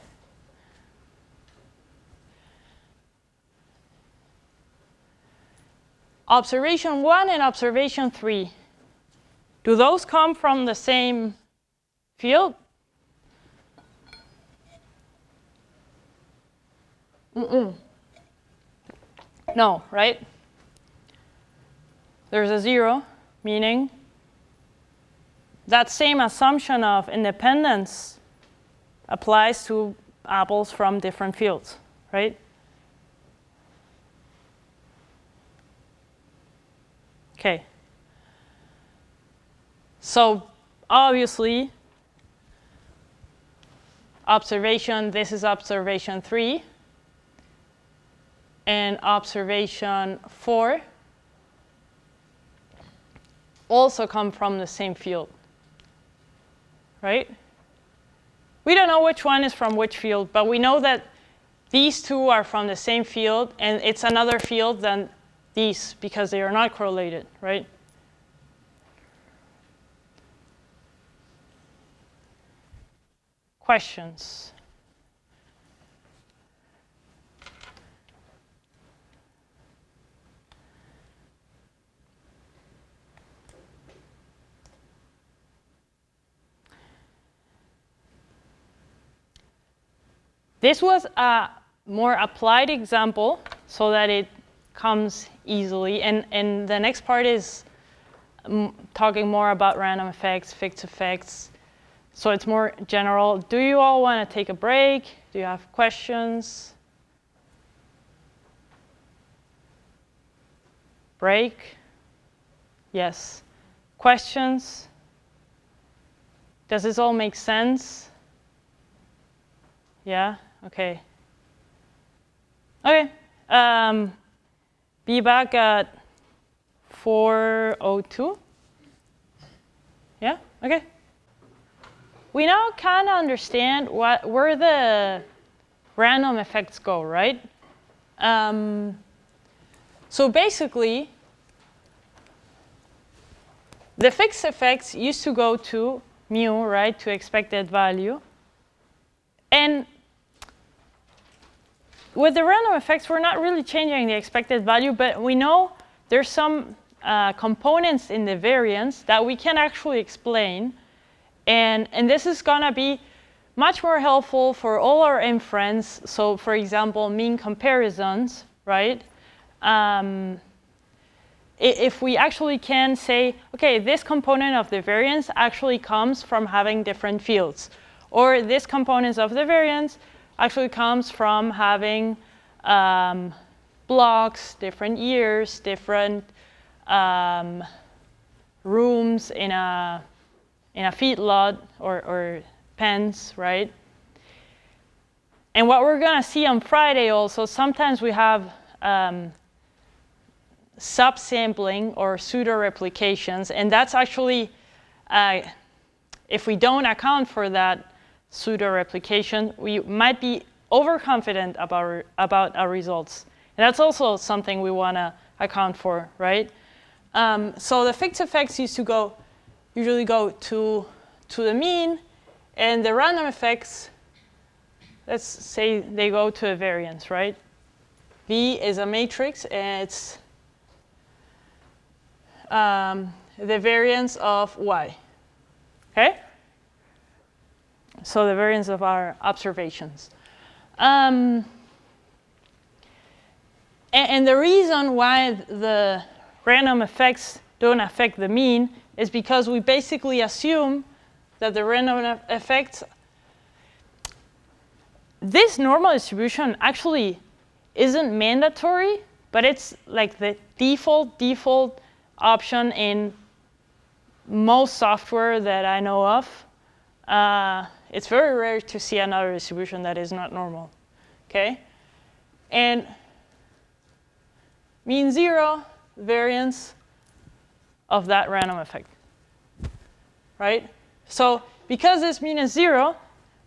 Observation 1 and observation 3. Do those come from the same field? No, right? There's a 0, meaning that same assumption of independence applies to apples from different fields, right? Okay. So obviously, this is observation 3, and observation 4 also come from the same field, right? We don't know which one is from which field, but we know that these two are from the same field, and it's another field than these because they are not correlated, right? Questions? This was a more applied example so that it comes easily. And the next part is talking more about random effects, fixed effects. So it's more general. Do you all want to take a break? Do you have questions? Break? Yes. Questions? Does this all make sense? Yeah? Okay. Okay. Be back at 4:02. Yeah? Okay. We now kind of understand where the random effects go, right? So basically, the fixed effects used to go to mu, right, to expected value. And with the random effects, we're not really changing the expected value, but we know there's some components in the variance that we can actually explain. And this is going to be much more helpful for all our inference. So for example, mean comparisons, right? If we actually can say, OK, this component of the variance actually comes from having different fields. Or this component of the variance actually comes from having blocks, different years, different rooms in a feedlot or pens, right? And what we're going to see on Friday also, sometimes we have subsampling or pseudo-replications. And that's actually, if we don't account for that pseudo-replication, we might be overconfident about our results. And that's also something we want to account for, right? So the fixed effects usually go to the mean, and the random effects, let's say they go to a variance, right? V is a matrix, and it's the variance of y, okay? so the variance of our observations. And the reason why the random effects don't affect the mean is because we basically assume that the random effects, this normal distribution actually isn't mandatory, but it's like the default option in most software that I know of. It's very rare to see another distribution that is not normal, okay? And mean 0, variance of that random effect, right? So because this mean is 0,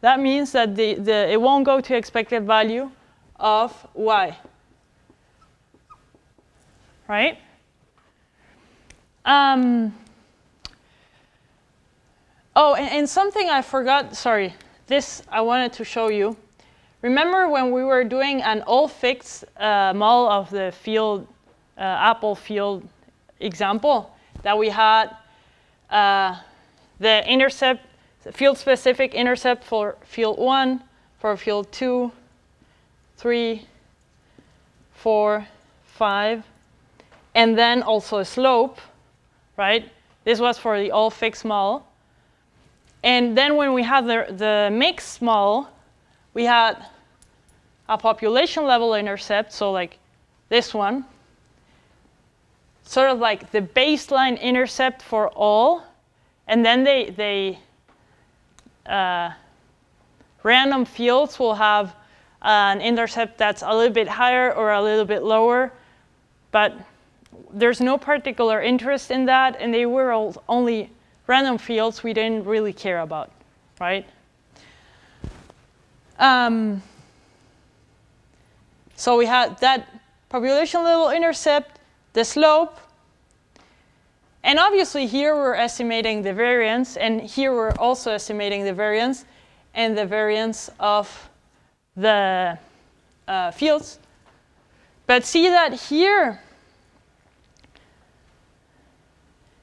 that means that it won't go to expected value of y, right? Oh, and something I forgot, sorry, this I wanted to show you. Remember when we were doing an all-fixed model of the field, Apple field example, that we had the intercept, the field-specific intercept for field 1, for field 2, 3, 4, 5, and then also a slope, right? This was for the all-fixed model. And then when we had the mixed model, we had a population level intercept, so like this one, sort of like the baseline intercept for all, and then random fields will have an intercept that's a little bit higher or a little bit lower, but there's no particular interest in that, and they were only random fields we didn't really care about, right? So we had that population level intercept, the slope, and obviously here we're estimating the variance, and here we're also estimating the variance and the variance of the fields. But see that here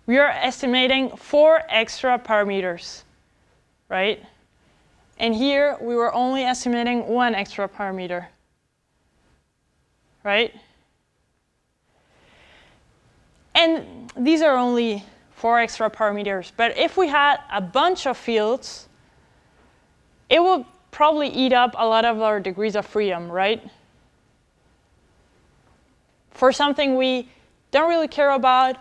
we are estimating 4 extra parameters, right? And here we were only estimating 1 extra parameter, right? And these are only 4 extra parameters. But if we had a bunch of fields, it would probably eat up a lot of our degrees of freedom, right? For something we don't really care about,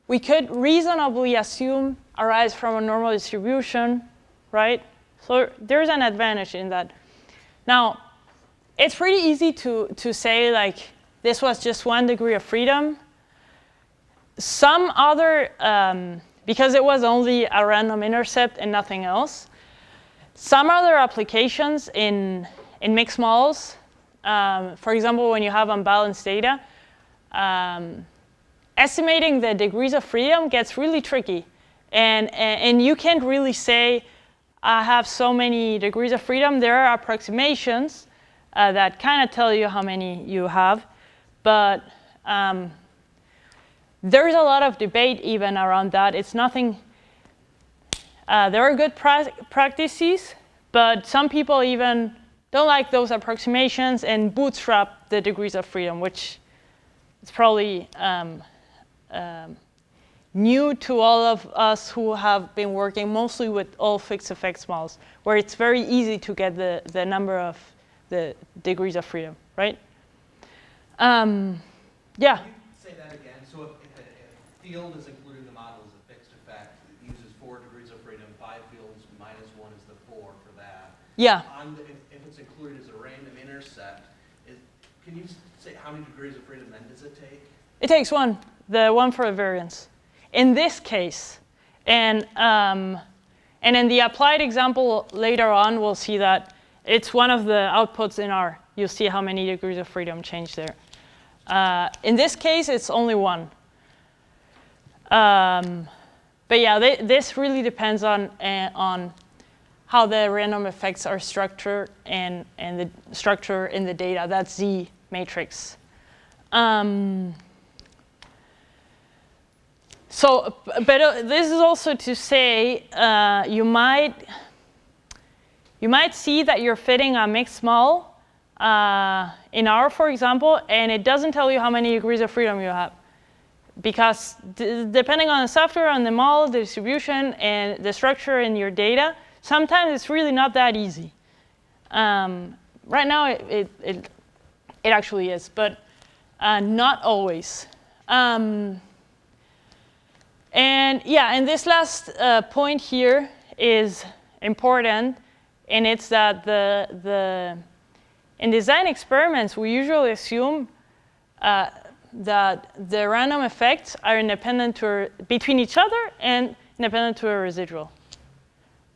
we could reasonably assume arise from a normal distribution, right? So there's an advantage in that. Now, it's pretty easy to say, like, this was just 1 degree of freedom. Some other, because it was only a random intercept and nothing else, some other applications in mixed models, for example, when you have unbalanced data, estimating the degrees of freedom gets really tricky. And you can't really say, I have so many degrees of freedom. There are approximations that kind of tell you how many you have. But there's a lot of debate even around that. It's nothing, there are good practices, but some people even don't like those approximations and bootstrap the degrees of freedom, which is probably new to all of us who have been working mostly with all fixed effects models, where it's very easy to get the number of the degrees of freedom, right? Yeah. Can you say that again? So if a field is included in the model as a fixed effect, it uses 4 degrees of freedom, 5 fields minus 1 is the 4 for that. Yeah. If it's included as a random intercept, can you say how many degrees of freedom then does it take? It takes 1, the 1 for a variance. In this case, and in the applied example later on, we'll see that it's one of the outputs in R. You'll see how many degrees of freedom change there. In this case, it's only 1. But yeah, this really depends on how the random effects are structured and the structure in the data. That's Z matrix. But this is also to say you might you might see that you're fitting a mixed model in R, for example, and it doesn't tell you how many degrees of freedom you have. Because depending on the software, on the model, the distribution, and the structure in your data, sometimes it's really not that easy. Right now, it actually is, but not always. And yeah, and this last point here is important, and it's that in design experiments, we usually assume that the random effects are independent between each other and independent to a residual,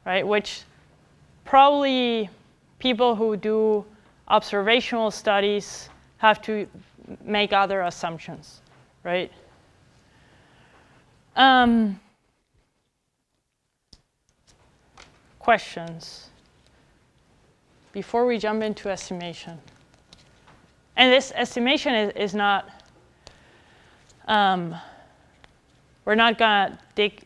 right? Which probably people who do observational studies have to make other assumptions, right? Questions before we jump into estimation. And this estimation is not, we're not going to dig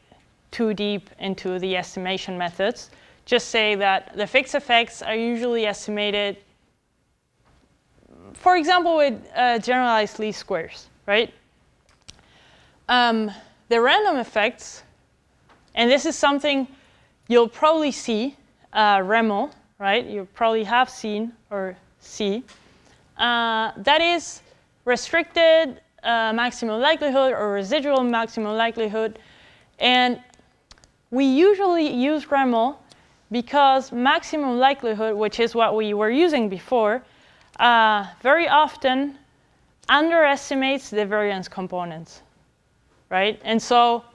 too deep into the estimation methods. Just say that the fixed effects are usually estimated, for example, with generalized least squares, right? The random effects, and this is something you'll probably see, REML, right? You probably have seen or see. That is restricted maximum likelihood or residual maximum likelihood. And we usually use REML because maximum likelihood, which is what we were using before, very often underestimates the variance components, right? And so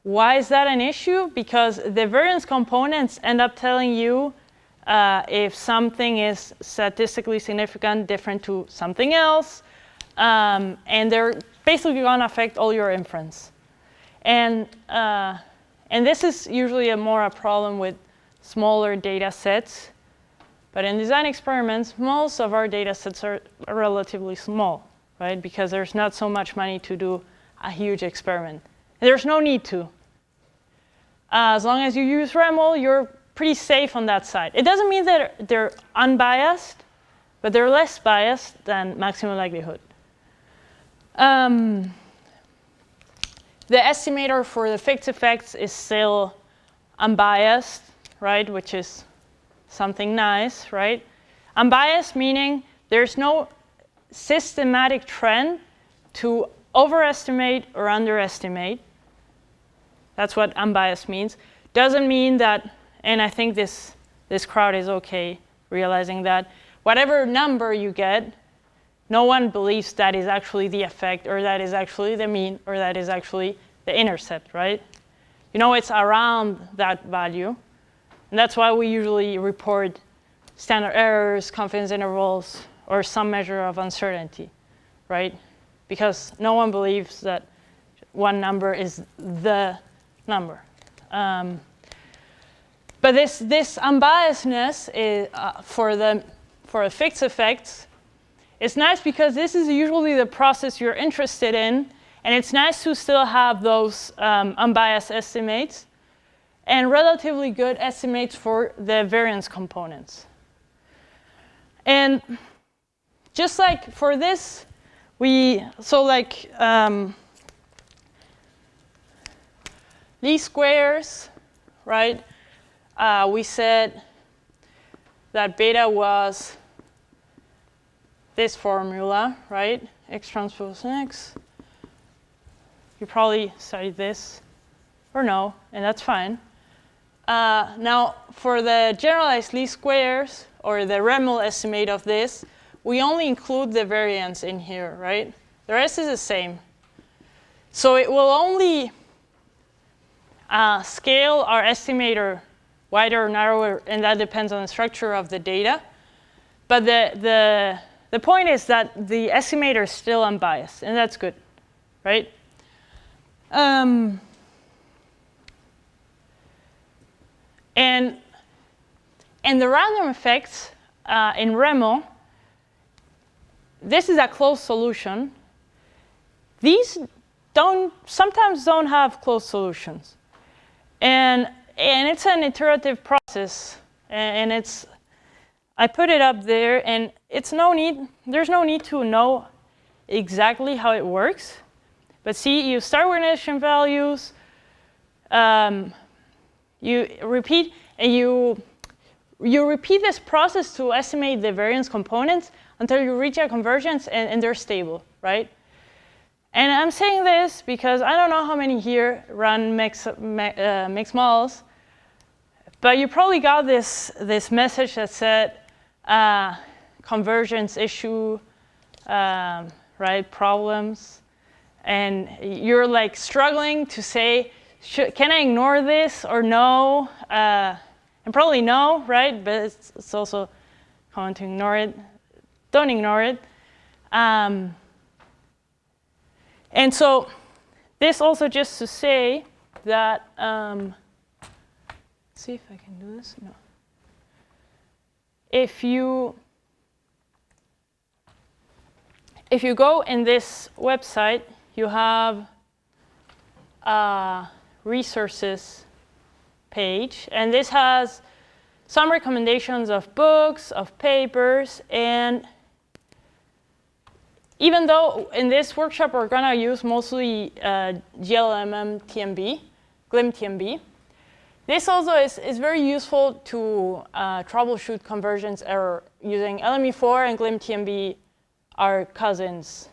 why is that an issue? Because the variance components end up telling you if something is statistically significant different to something else, and they're basically going to affect all your inference. And this is usually more a problem with smaller data sets. But in design experiments, most of our data sets are relatively small, right? Because there's not so much money to do a huge experiment. There's no need to. As long as you use REML, you're pretty safe on that side. It doesn't mean that they're unbiased, but they're less biased than maximum likelihood. The estimator for the fixed effects is still unbiased, right? Which is something nice, right? Unbiased meaning there's no systematic trend to overestimate or underestimate. That's what unbiased means. Doesn't mean that, and I think this crowd is okay realizing that whatever number you get, no one believes that is actually the effect, or that is actually the mean, or that is actually the intercept, right? You know, it's around that value. And that's why we usually report standard errors, confidence intervals, or some measure of uncertainty, right? Because no one believes that one number is the number. But this unbiasedness is, for the fixed effects, it's nice because this is usually the process you're interested in, and it's nice to still have those unbiased estimates and relatively good estimates for the variance components. And just like for this, least squares, right? We said that beta was this formula, right? X transpose X. You probably studied this, or no, and that's fine. Now, for the generalized least squares, or the REML estimate of this, we only include the variance in here, right? The rest is the same. So it will only scale our estimator wider or narrower, and that depends on the structure of the data. But the point is that the estimator is still unbiased, and that's good, right? And the random effects in REML, this is a closed solution. These sometimes don't have closed solutions. And it's an iterative process, and I put it up there, and there's no need to know exactly how it works. But see, you start with initial values, you repeat, and you repeat this process to estimate the variance components until you reach a convergence and they're stable, right? And I'm saying this because I don't know how many here run mixed models, but you probably got this message that said convergence issue, right, problems, and you're like struggling to say, can I ignore this or no? And probably no, right? But it's also common to ignore it. Don't ignore it. And so this also just to say that, see if I can do this. No. If you go in this website, you have a resources page, and this has some recommendations of books, of papers, and even though in this workshop we're going to use mostly GLMM TMB, GLIM TMB, this also is very useful to troubleshoot convergence error using LME4 and GLIM TMB are cousins,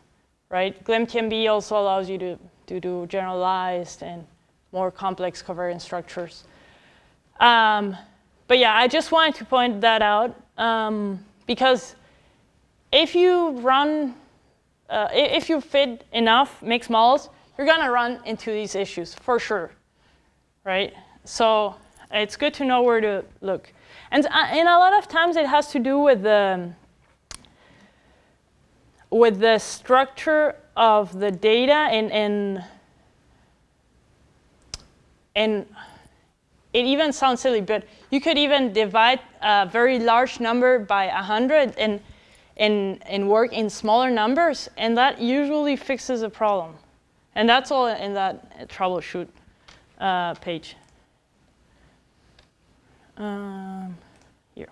right? GLIM TMB also allows you to do generalized and more complex covariance structures. But yeah, I just wanted to point that out because if you fit enough mixed models, you're going to run into these issues for sure, right? So it's good to know where to look. And a lot of times it has to do with the structure of the data and it even sounds silly, but you could even divide a very large number by 100 and work in smaller numbers, and that usually fixes a problem. And that's all in that troubleshoot page. Here.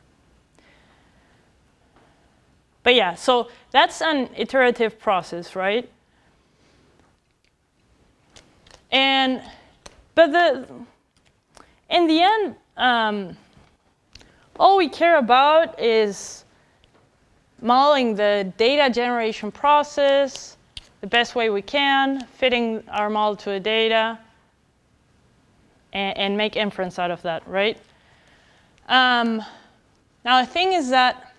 But yeah, so that's an iterative process, right? But in the end, all we care about is modeling the data generation process the best way we can, fitting our model to the data, and make inference out of that, right? Now the thing is that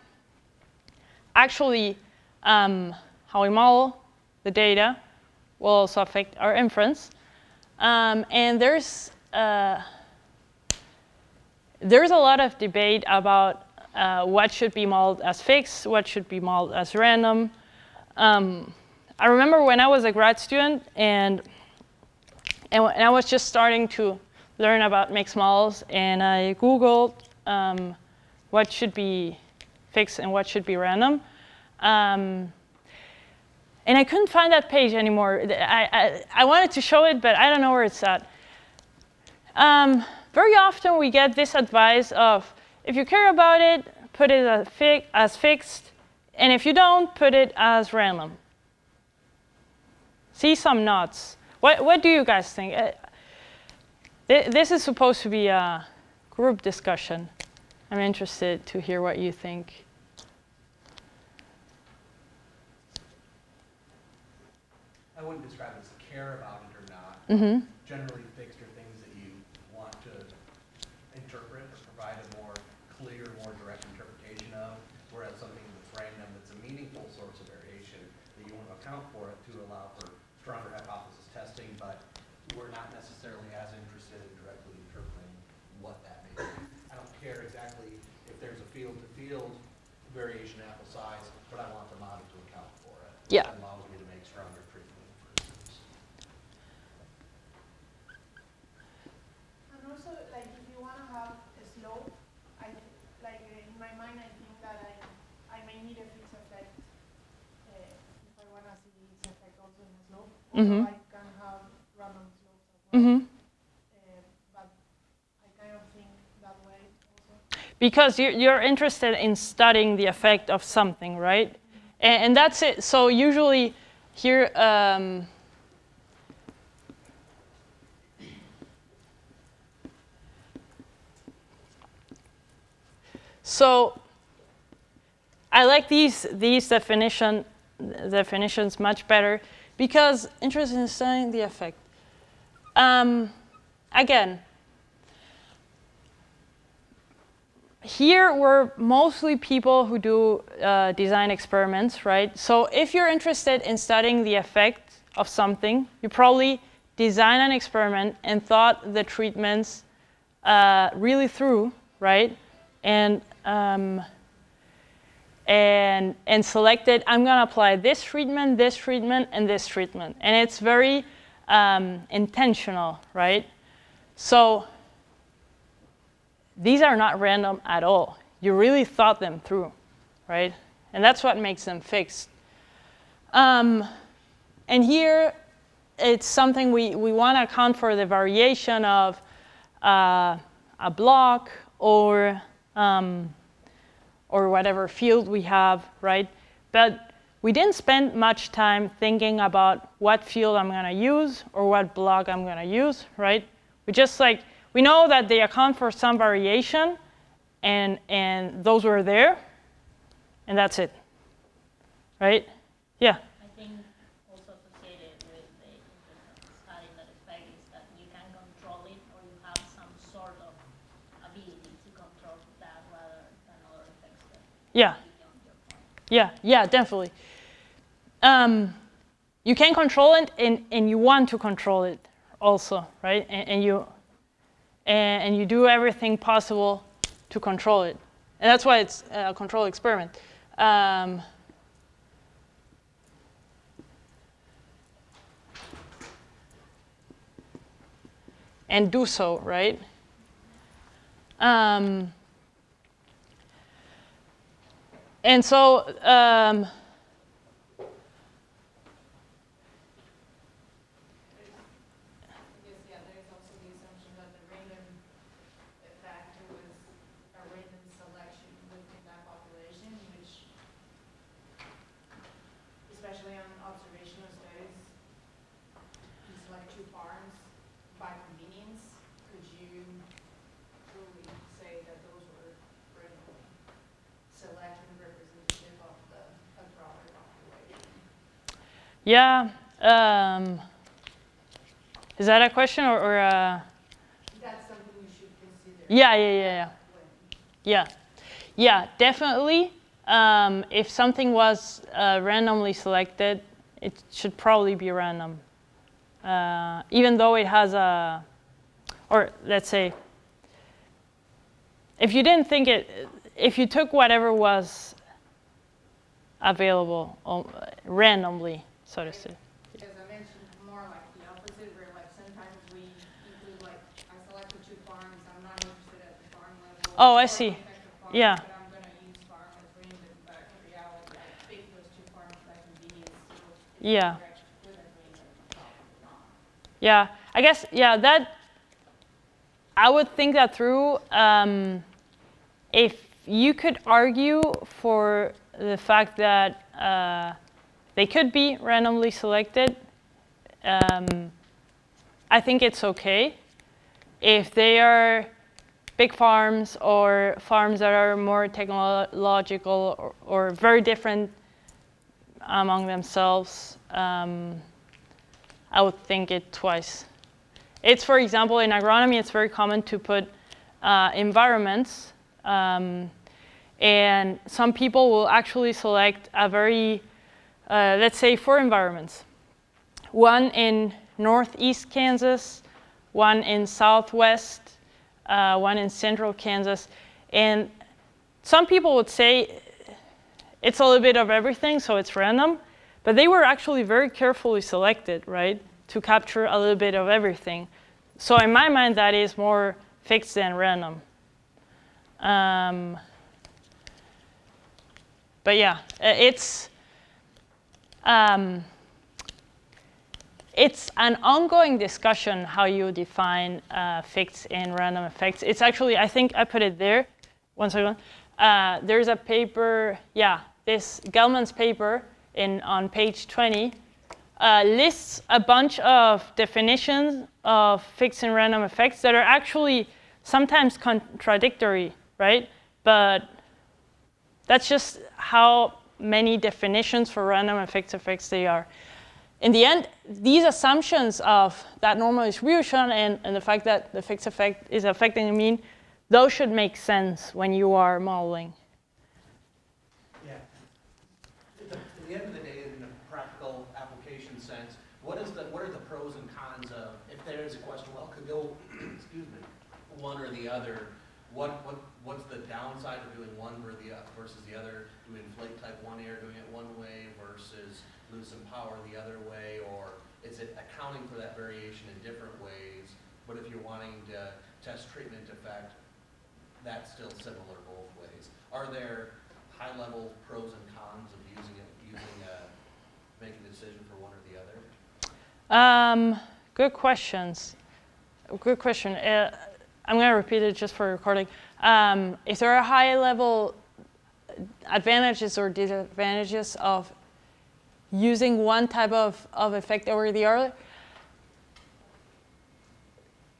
actually how we model the data will also affect our inference. And there's a lot of debate about what should be modeled as fixed, what should be modeled as random. I remember when I was a grad student and I was just starting to learn about mixed models, and I Googled what should be fixed and what should be random. And I couldn't find that page anymore. I wanted to show it, but I don't know where it's at. Very often we get this advice of, if you care about it, put it as fixed, and if you don't, put it as random. See some nods. What do you guys think? This is supposed to be a group discussion. I'm interested to hear what you think. I wouldn't describe it as care about it or not. Mm-hmm. Generally, fixed are things that you want to interpret or provide a more clear, more direct interpretation of, whereas something that's random, that's a meaningful source of variation that you want to account for it to allow for stronger hypothesis testing, but we're not necessarily as interested in directly interpreting what that may be. I don't care exactly if there's a field-to-field variation apple size, but I want the model to account for it. Yeah. That allows me to make stronger treatment inferences. And also, like, if you want to have a slope, in my mind, I think that I may need a fixed effect if I want to see its effect also in a slope. Mm-hmm. Although I can have random slopes as well. Mm-hmm. But because you're interested in studying the effect of something, right? And that's it. So usually here, so I like these definitions much better because interested in studying the effect. Again, here we're mostly people who do design experiments, right? So if you're interested in studying the effect of something, you probably design an experiment and thought the treatments really through, right? And selected, I'm going to apply this treatment, and this treatment. And it's very intentional, right? So these are not random at all. You really thought them through, right? And that's what makes them fixed. And here, it's something we want to account for the variation of a block or whatever field we have, right? But we didn't spend much time thinking about what field I'm going to use or what block I'm going to use, right? We know that they account for some variation, and those were there, and that's it, right? Yeah? I think also associated with the interest of studying that effect is that you can control it, or you have some sort of ability to control that rather than other effects that Yeah. beyond your point. Yeah, definitely. You can control it, and you want to control it also, right? And you do everything possible to control it. And that's why it's a control experiment. And do so, right? And so, there's also the assumption that the random factor was a random selection within that population, which, especially on observational studies, you select two farms by convenience. Could you truly say that those were randomly selected and representative of a broader population? yeah. Is that a question or That's something you should consider. Yeah. When Yeah, definitely. If something was randomly selected, it should probably be random. Even though it has or let's say, if you didn't think if you took whatever was available randomly, so to say. As I mentioned, more like the opposite, where like sometimes we include like, I selected two farms, I'm not interested at the farm level. Oh, I or see. the effect of farms, Yeah. But I'm gonna use farm as random, but in reality, I pick those two farms by convenience to go in Yeah. the direction with a random or not. Yeah, I guess, that I would think that through. If you could argue for the fact that they could be randomly selected, I think it's okay. If they are big farms or farms that are more technological or very different among themselves, I would think it twice. It's, for example, in agronomy, it's very common to put environments, and some people will actually select a very, let's say, 4 environments. One in northeast Kansas, one in southwest, one in central Kansas. And some people would say it's a little bit of everything, so it's random. But they were actually very carefully selected, right, to capture a little bit of everything. So in my mind, that is more fixed than random. But yeah, it's an ongoing discussion how you define fixed and random effects. It's actually, I think I put it there. one second. There's a paper, this Gelman's paper on page 20 lists a bunch of definitions of fixed and random effects that are actually sometimes contradictory, right? But that's just how many definitions for random effects they are. In the end, these assumptions of that normal distribution and the fact that the fixed effect is affecting the mean, those should make sense when you are modeling. Yeah. At the end of the day, in a practical application sense, what are the pros and cons of, if there is a question, well, could go, excuse me, one or the other, what's the downside of doing one versus the other? Do we inflate type 1 error doing it one way versus lose some power the other way, or is it accounting for that variation in different ways? But if you're wanting to test treatment effect, that's still similar both ways. Are there high-level pros and cons of making a decision for one or the other? Good questions. Good question. I'm going to repeat it just for recording. If there are high-level advantages or disadvantages of using one type of effect over the other,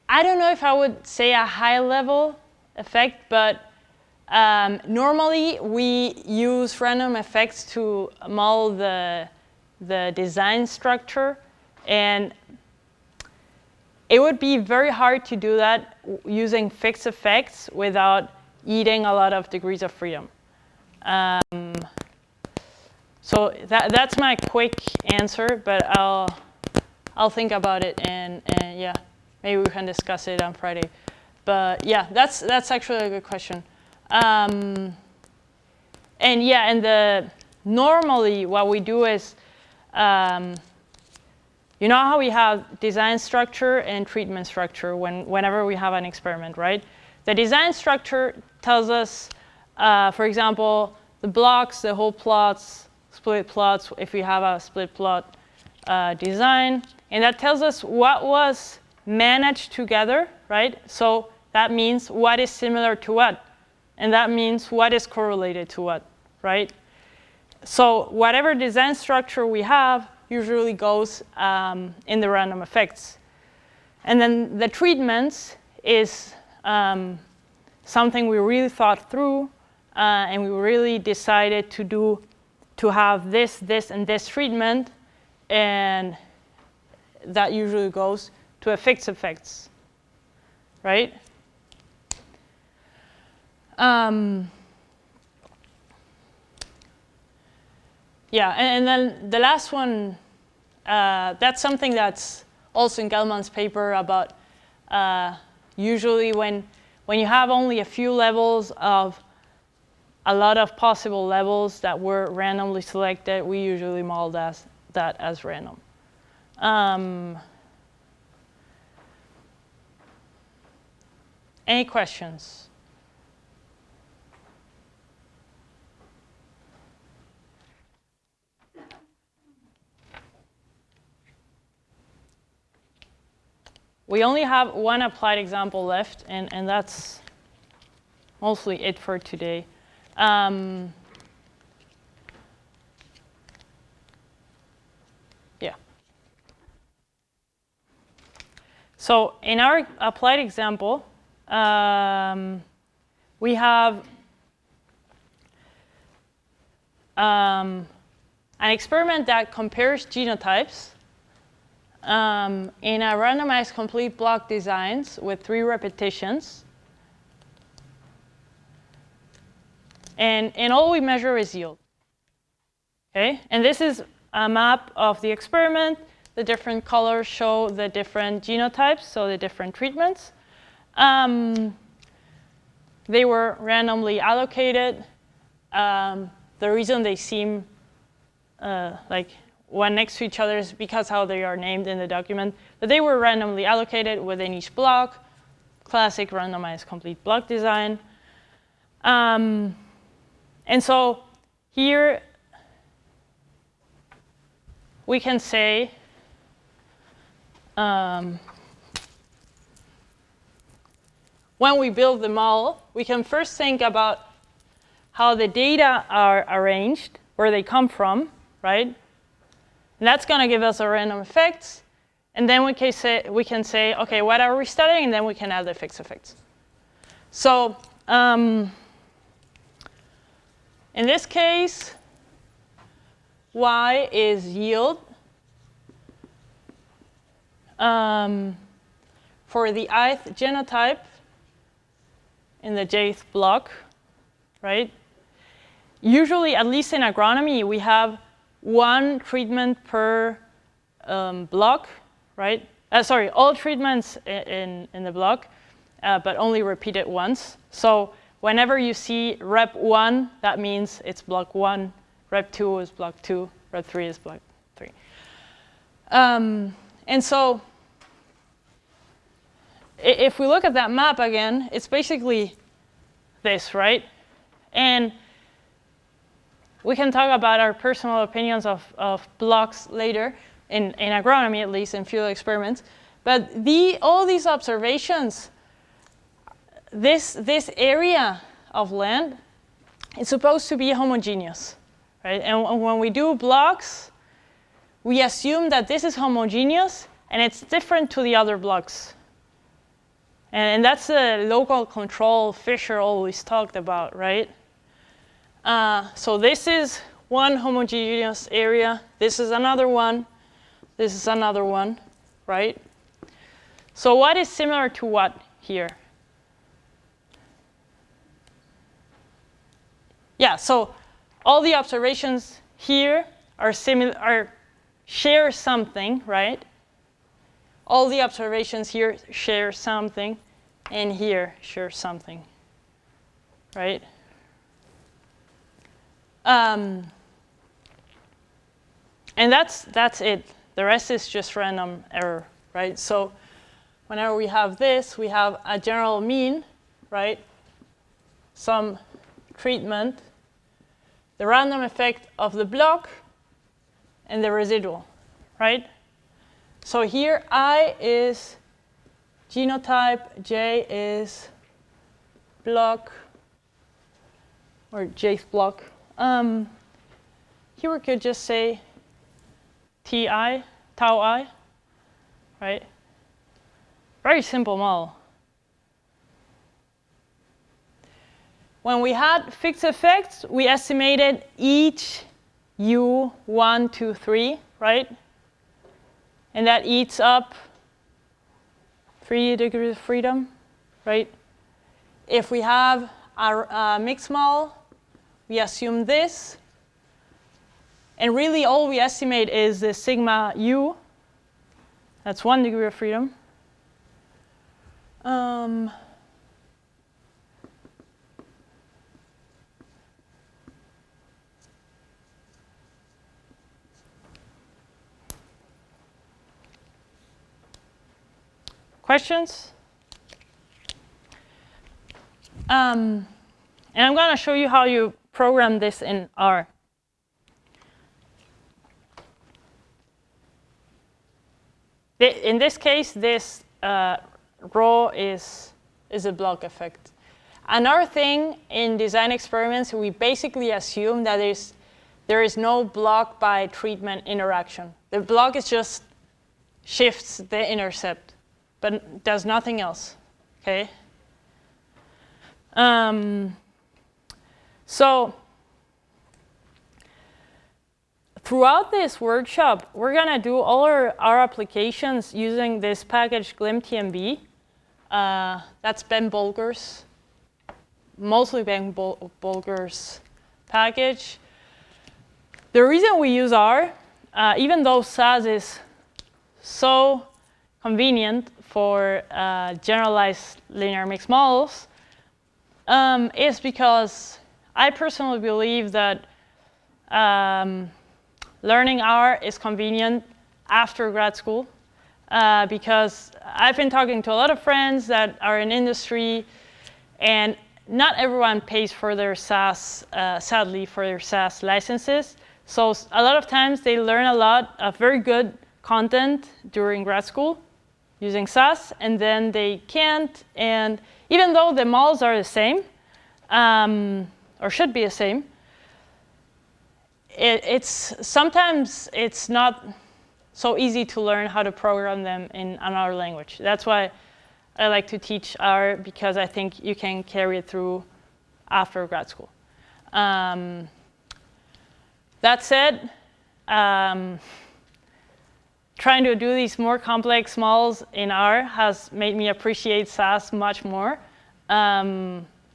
I don't know if I would say a high-level effect, but normally we use random effects to model the design structure, and it would be very hard to do that using fixed effects without eating a lot of degrees of freedom. So that's my quick answer, but I'll think about it and yeah, maybe we can discuss it on Friday. But yeah, that's actually a good question. And normally what we do is, you know how we have design structure and treatment structure whenever we have an experiment, right? The design structure tells us, for example, the blocks, the whole plots, split plots, if we have a split plot design. And that tells us what was managed together, right? So that means what is similar to what. And that means what is correlated to what, right? So whatever design structure we have usually goes in the random effects. And then the treatments is something we really thought through, and we really decided to have this, and this treatment, and that usually goes to a fixed effects, right? Yeah, and then the last one, that's something that's also in Gelman's paper about usually when you have only a few levels of a lot of possible levels that were randomly selected, we usually model that as random. Any questions? We only have one applied example left, and that's mostly it for today. Yeah. So in our applied example, we have an experiment that compares genotypes in a randomized complete block designs with 3 repetitions. And all we measure is yield. Okay? And this is a map of the experiment. The different colors show the different genotypes, so the different treatments. They were randomly allocated. The reason they seem like one next to each other is because how they are named in the document. But they were randomly allocated within each block, classic randomized complete block design. And so here we can say when we build the model, we can first think about how the data are arranged, where they come from, right? And that's going to give us a random effects. And then we can say, OK, what are we studying? And then we can add the fixed effects. So in this case, y is yield for the ith genotype in the jth block, right? Usually, at least in agronomy, we have one treatment per block, right? Sorry, all treatments in the block, but only repeated once. So whenever you see rep 1, that means it's block 1. Rep 2 is block 2. Rep 3 is block 3. And so if we look at that map again, it's basically this, right? And we can talk about our personal opinions of blocks later, in agronomy at least, in field experiments. But all these observations, this area of land is supposed to be homogeneous, right? And when we do blocks, we assume that this is homogeneous and it's different to the other blocks. And that's the local control Fisher always talked about, right? So this is one homogeneous area. This is another one. This is another one, right? So what is similar to what here? Yeah, so all the observations here share something, right? All the observations here share something, and here share something, right? And that's it. The rest is just random error, right? So whenever we have this, we have a general mean, right? Some treatment, the random effect of the block, and the residual, right? So here I is genotype, J is block, or jth block. Here we could just say Ti, tau I, right? Very simple model. When we had fixed effects, we estimated each U 1, 2, 3, right? And that eats up 3 degrees of freedom, right? If we have a mixed model, we assume this. And really, all we estimate is the sigma U. That's 1 degree of freedom. Questions? And I'm going to show you how you program this in R. In this case, this rho is a block effect. Another thing in design experiments, we basically assume that there is no block by treatment interaction. The block is just shifts the intercept, but does nothing else, okay? So throughout this workshop, we're going to do all our applications using this package GlimTMB. That's Ben Bolger's, mostly Ben Bolger's package. The reason we use R, even though SAS is so convenient for generalized linear mixed models, is because I personally believe that learning R is convenient after grad school, because I've been talking to a lot of friends that are in industry, and not everyone pays for their SAS, sadly, for their SAS licenses. So a lot of times they learn a lot of very good content during grad school, using SAS, and then they can't. And even though the models are the same, or should be the same, sometimes it's not so easy to learn how to program them in another language. That's why I like to teach R, because I think you can carry it through after grad school. That said, trying to do these more complex models in R has made me appreciate SAS much more.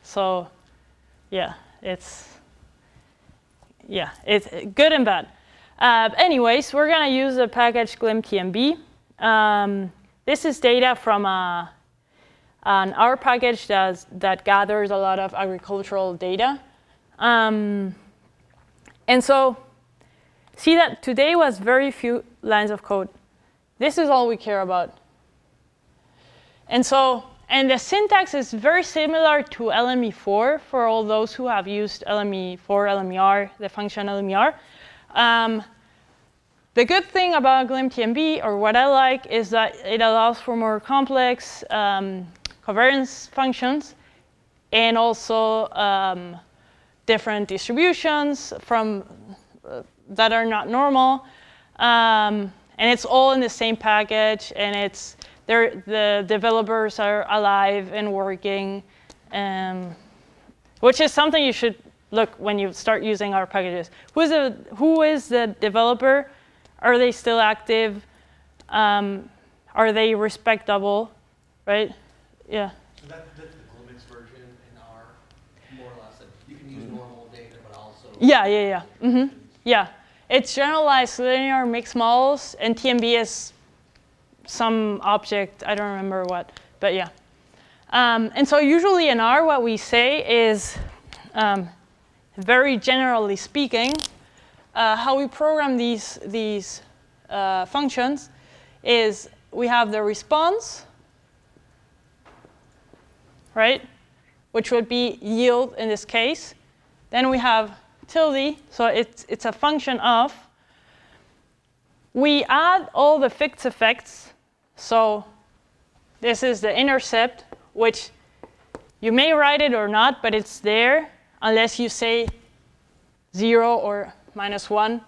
So yeah, it's good and bad. Anyways, we're going to use the package glimtmb. This is data from an R package that gathers a lot of agricultural data. And so see that today was very few lines of code. This is all we care about. And the syntax is very similar to LME4 for all those who have used LME4, LMER, the function LMER. The good thing about glimtmb, or what I like, is that it allows for more complex covariance functions, and also different distributions from that are not normal. And it's all in the same package, and the developers are alive and working, which is something you should look when you start using our packages. Who is the developer? Are they still active? Are they respectable? Right? Yeah. So that's the Glimix version in R, more or less. You can use normal data, but also. Yeah. Mm-hmm. Yeah. It's generalized linear mixed models, and TMB is some object, I don't remember what, but yeah. And so usually in R, what we say is, very generally speaking, how we program these functions is we have the response, right, which would be yield in this case. Then we have tilde, so it's a function of. We add all the fixed effects. So this is the intercept, which you may write it or not, but it's there unless you say 0 or -1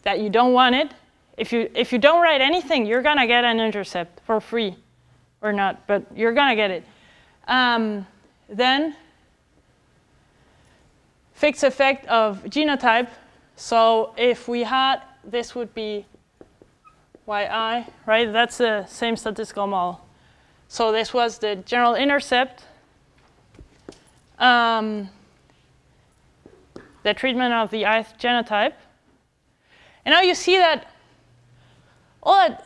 that you don't want it. If you don't write anything, you're going to get an intercept for free, or not, but you're going to get it. Then fixed effect of genotype. So if we had, this would be yi, right? That's the same statistical model. So this was the general intercept. The treatment of the ith genotype. And now you see that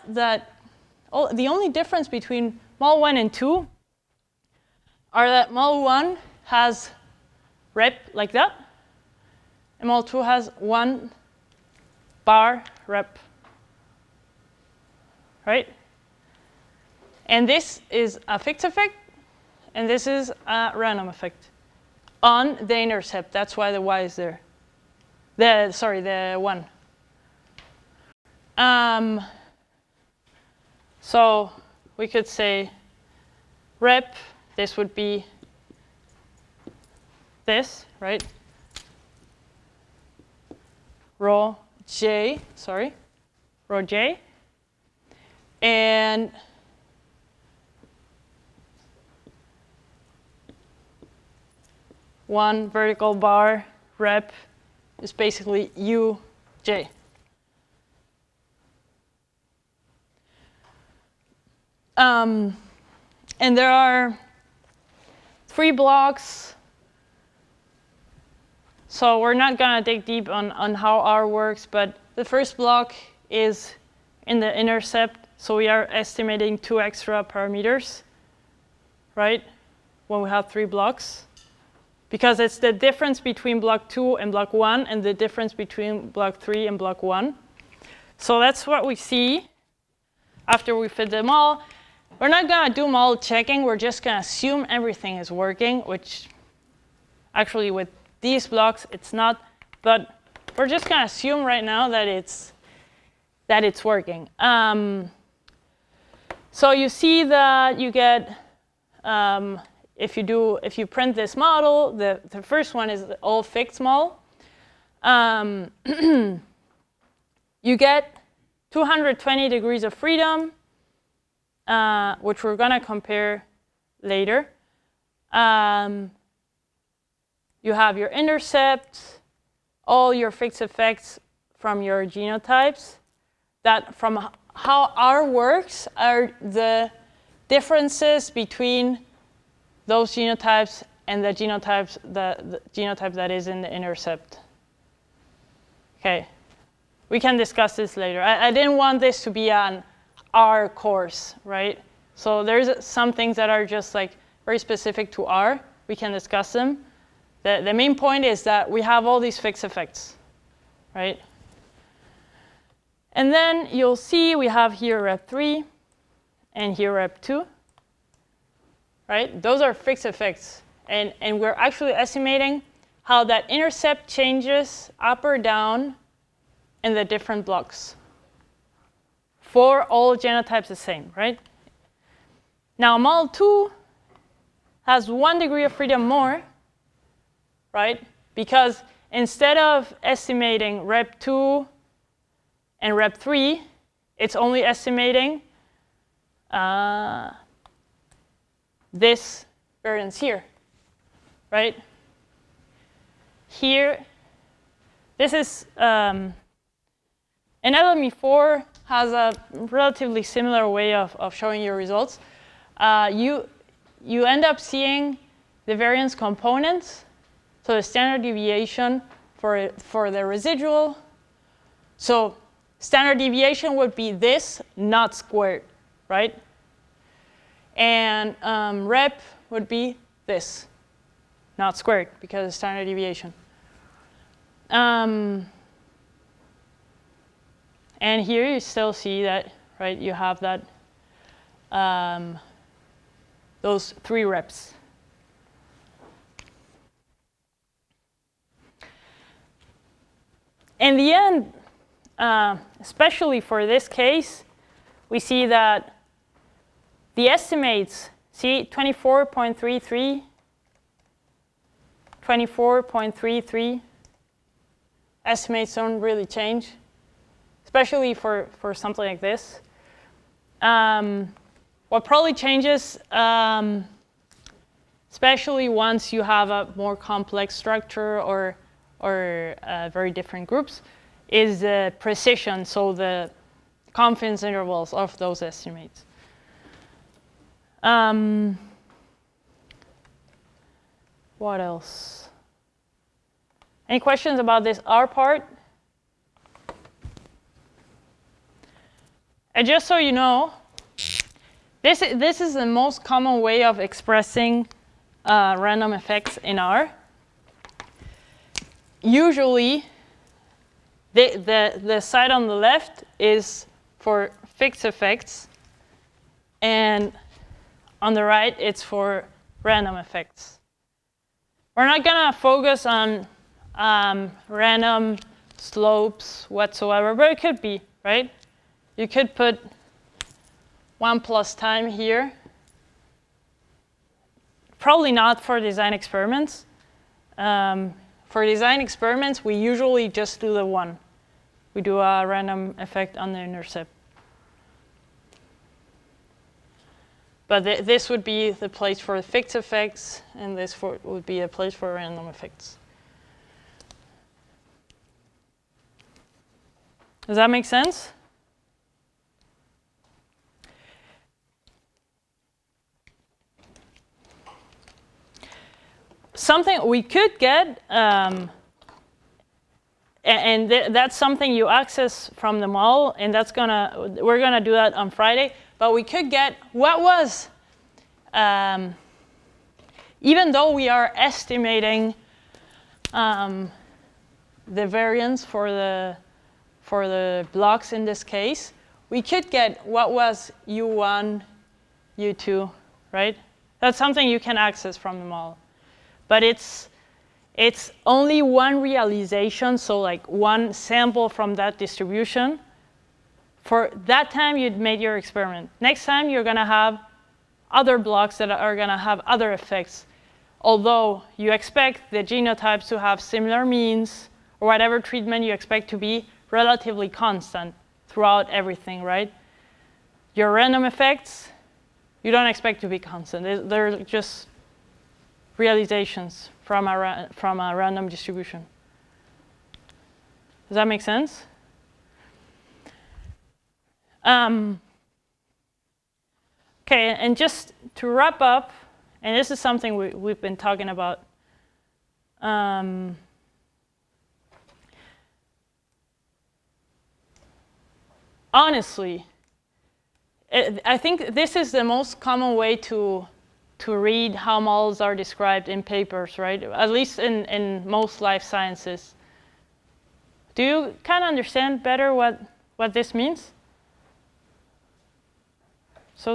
the only difference between model 1 and 2 are that model 1 has rep like that, and model 2 has 1 bar rep, right? And this is a fixed effect, and this is a random effect on the intercept. That's why the y is there. The 1. So we could say rep, this would be this, right? Rho j, and one vertical bar rep is basically uj. And there are 3 blocks. So we're not going to dig deep on how R works, but the first block is in the intercept. So we are estimating 2 extra parameters, right, when we have 3 blocks. Because it's the difference between block 2 and block 1 and the difference between block 3 and block 1. So that's what we see after we fit them all. We're not going to do model checking. We're just going to assume everything is working, which actually with these blocks it's not. But we're just going to assume right now that it's working. So you see that you get, if you print this model, the first one is the all fixed model. You get 220 degrees of freedom, which we're going to compare later. You have your intercept, all your fixed effects from your genotypes. That from how R works are the differences between those genotypes and the genotype that is in the intercept. Okay, we can discuss this later. I didn't want this to be an R course, right? So there's some things that are just like very specific to R. We can discuss them. The main point is that we have all these fixed effects, right? And then you'll see we have here rep 3 and here rep 2, right? Those are fixed effects. And we're actually estimating how that intercept changes up or down in the different blocks for all genotypes the same, right? Now, model 2 has 1 degree of freedom more, right? Because instead of estimating rep 2 and rep 3, it's only estimating this variance here, right? Here, this is, and LME4 has a relatively similar way of showing your results. You end up seeing the variance components, so the standard deviation for the residual. So standard deviation would be this, not squared, right? And rep would be this, not squared, because of standard deviation. And here you still see that, right? You have that, those 3 reps. In the end, especially for this case, we see that the estimates, see 24.33, 24.33, estimates don't really change, especially for something like this. What probably changes, especially once you have a more complex structure or very different groups, is the precision, so the confidence intervals of those estimates. What else? Any questions about this R part? And just so you know, this is the most common way of expressing random effects in R. Usually, the side on the left is for fixed effects, and on the right, it's for random effects. We're not going to focus on random slopes whatsoever, but it could be, right? You could put 1 plus time here. Probably not for design experiments. For design experiments, we usually just do the 1. We do a random effect on the intercept. But this would be the place for fixed effects, and this would be a place for random effects. Does that make sense? Something we could get, that's something you access from the model, and we're gonna do that on Friday. But we could get what was, even though we are estimating the variance for the blocks in this case, we could get what was U1, U2, right? That's something you can access from the model. But it's only one realization, so like one sample from that distribution For that time, you made your experiment. Next time, you're going to have other blocks that are going to have other effects. Although you expect the genotypes to have similar means, or whatever treatment you expect to be relatively constant throughout everything, right? Your random effects, you don't expect to be constant. They're just realizations from a random distribution. Does that make sense? Okay, and just to wrap up, and this is something we've been talking about. Honestly, I think this is the most common way to read how models are described in papers, right? At least in most life sciences. Do you kind of understand better what this means? So?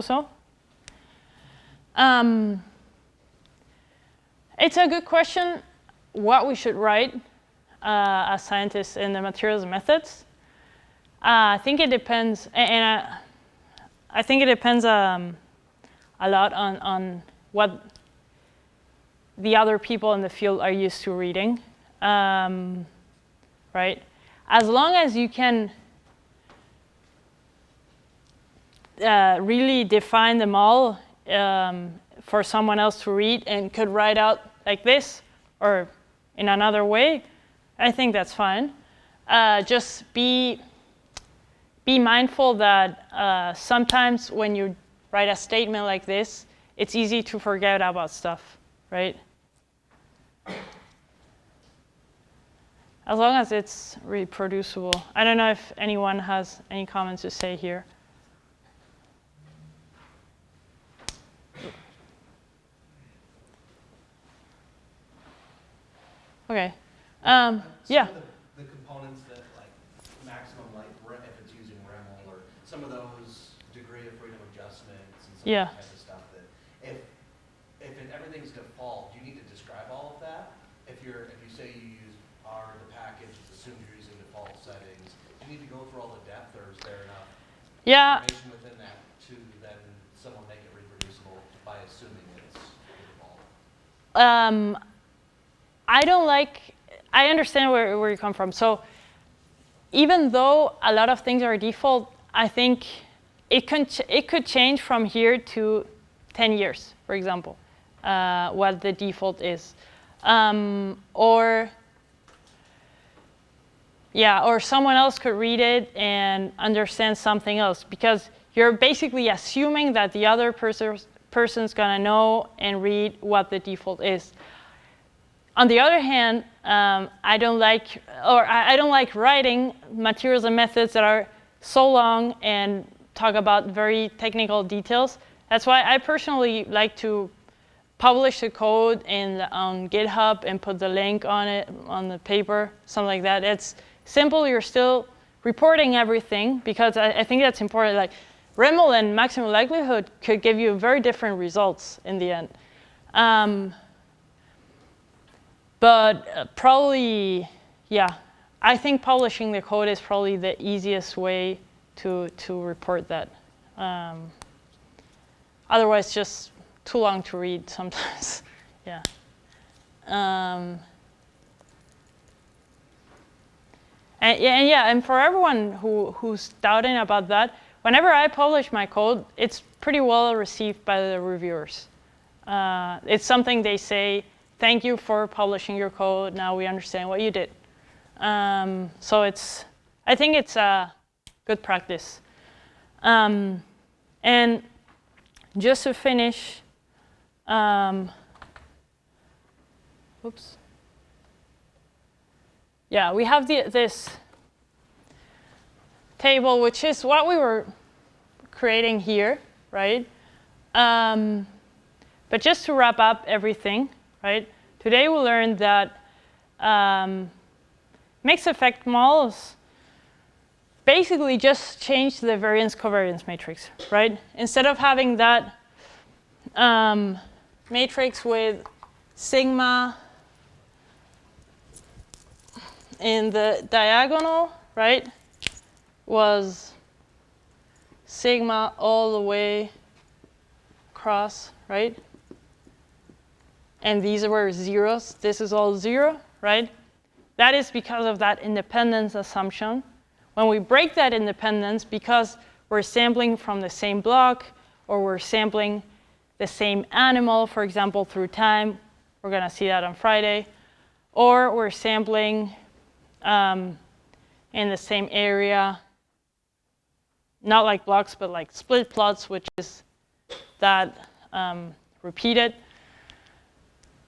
It's a good question what we should write as scientists in the materials and methods. I think it depends, and I think it depends a lot on what the other people in the field are used to reading, right? As long as you can really define them all for someone else to read and could write out like this or in another way, I think that's fine. Just be mindful that sometimes when you write a statement like this, it's easy to forget about stuff, right? As long as it's reproducible. I don't know if anyone has any comments to say here. Okay. Yeah. Some of the components that, like maximum light, if it's using REML, or some of those degree of freedom adjustments and some of that type of stuff, that if everything's default, do you need to describe all of that? If you say you use R, the package, it's assumed you're using default settings. Do you need to go through all the depth, or is there enough information within that to then someone make it reproducible by assuming it's default? I understand where you come from. So even though a lot of things are default, I think it could change from here to 10 years, for example, what the default is. Or someone else could read it and understand something else, because you're basically assuming that the other person's gonna know and read what the default is. On the other hand, I don't like writing materials and methods that are so long and talk about very technical details. That's why I personally like to publish the code on GitHub and put the link on it, on the paper, something like that. It's simple, you're still reporting everything, because I think that's important. Like REML and maximum likelihood could give you very different results in the end. But probably, I think publishing the code is probably the easiest way to report that. Otherwise, just too long to read sometimes. And for everyone who's doubting about that, whenever I publish my code, it's pretty well received by the reviewers. It's something they say, thank you for publishing your code. Now we understand what you did. So I think it's a good practice. And just to finish, we have this table, which is what we were creating here, right? But just to wrap up everything, right? Today we learned that mixed effect models basically just change the variance covariance matrix, right? Instead of having that matrix with sigma in the diagonal, right, was sigma all the way across, right? And these were zeros. This is all 0, right? That is because of that independence assumption. When we break that independence, because we're sampling from the same block, or we're sampling the same animal, for example, through time, we're going to see that on Friday, or we're sampling in the same area, not like blocks, but like split plots, which is that repeated.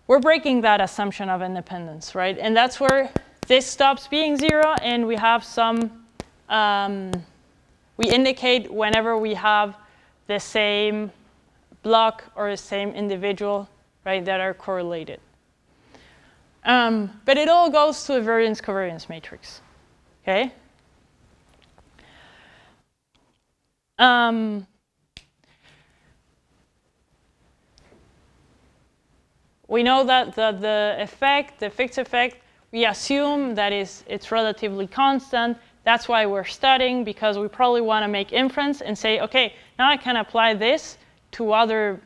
We're breaking that assumption of independence, right? And that's where this stops being 0, and we have some, we indicate whenever we have the same block or the same individual, right, that are correlated. But it all goes to a variance-covariance matrix, okay? We know that the effect, the fixed effect, we assume that it's relatively constant. That's why we're studying, because we probably want to make inference and say, OK, now I can apply this to other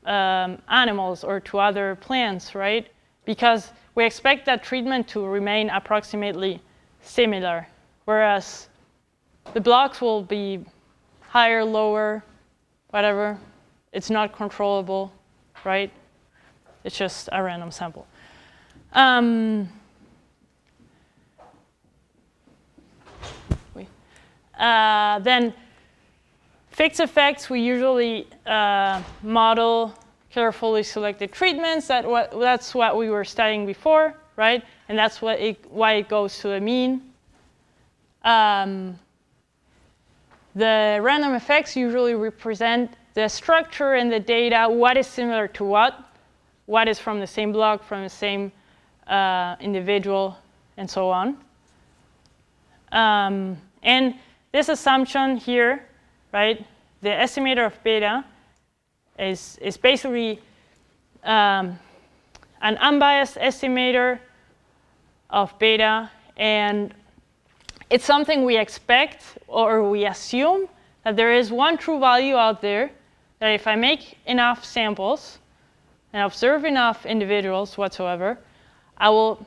animals or to other plants, right? Because we expect that treatment to remain approximately similar, whereas the blocks will be higher, lower, whatever. It's not controllable, right? It's just a random sample. Then fixed effects, we usually model carefully selected treatments. That's what we were studying before, right? And that's why it goes to a mean. The random effects usually represent the structure and the data, what is similar to what is from the same block, from the same individual, and so on. And this assumption here, right, the estimator of beta is basically an unbiased estimator of beta, and it's something we expect or we assume that there is one true value out there that if I make enough samples and observe enough individuals whatsoever, I will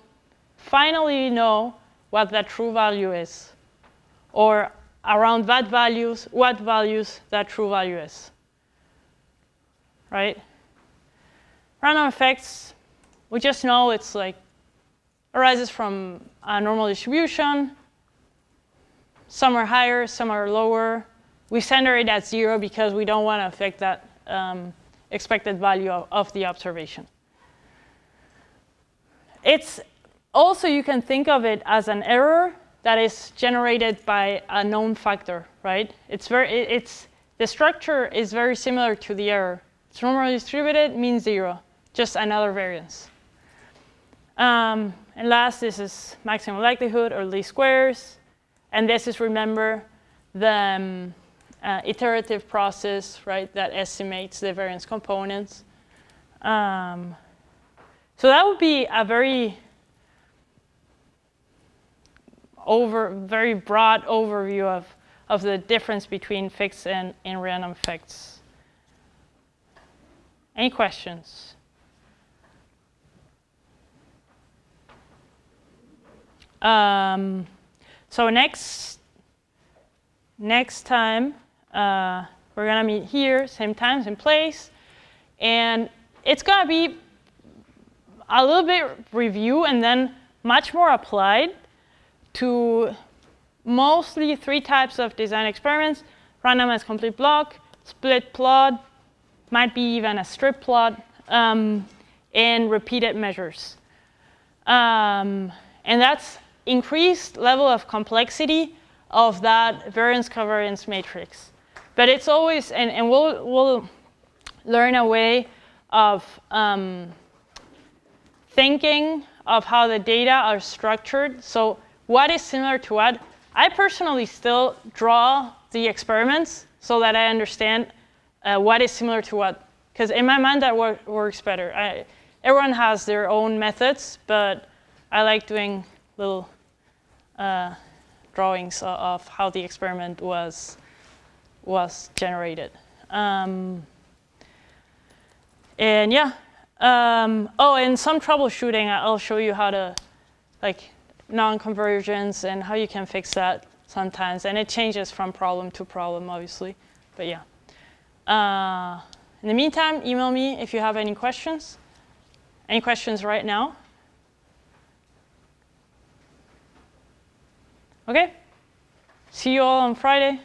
finally know what that true value is, or around what values that true value is, right? Random effects, we just know it's like arises from a normal distribution. Some are higher, some are lower. We center it at 0 because we don't want to affect that expected value of the observation. It's also, you can think of it as an error that is generated by a known factor, right? The structure is very similar to the error. It's normally distributed, means 0, just another variance. And last, this is maximum likelihood, or least squares. And this is, remember, the iterative process, right, that estimates the variance components. So that would be a very broad overview of the difference between fixed and random effects. Any questions? So next time, we're going to meet here, same time, same place. And it's going to be a little bit review and then much more applied to mostly 3 types of design experiments: randomized complete block, split plot, might be even a strip plot, and repeated measures. And that's increased level of complexity of that variance covariance matrix. But it's always, and we'll learn a way of thinking of how the data are structured. So what is similar to what? I personally still draw the experiments so that I understand what is similar to what. Because in my mind, that works better. Everyone has their own methods, but I like doing little drawings of how the experiment was was generated. And yeah, oh, and some troubleshooting, I'll show you how to, like, non-convergence and how you can fix that sometimes. And it changes from problem to problem, obviously, but yeah. In the meantime, email me if you have any questions. Any questions right now? Okay. See you all on Friday.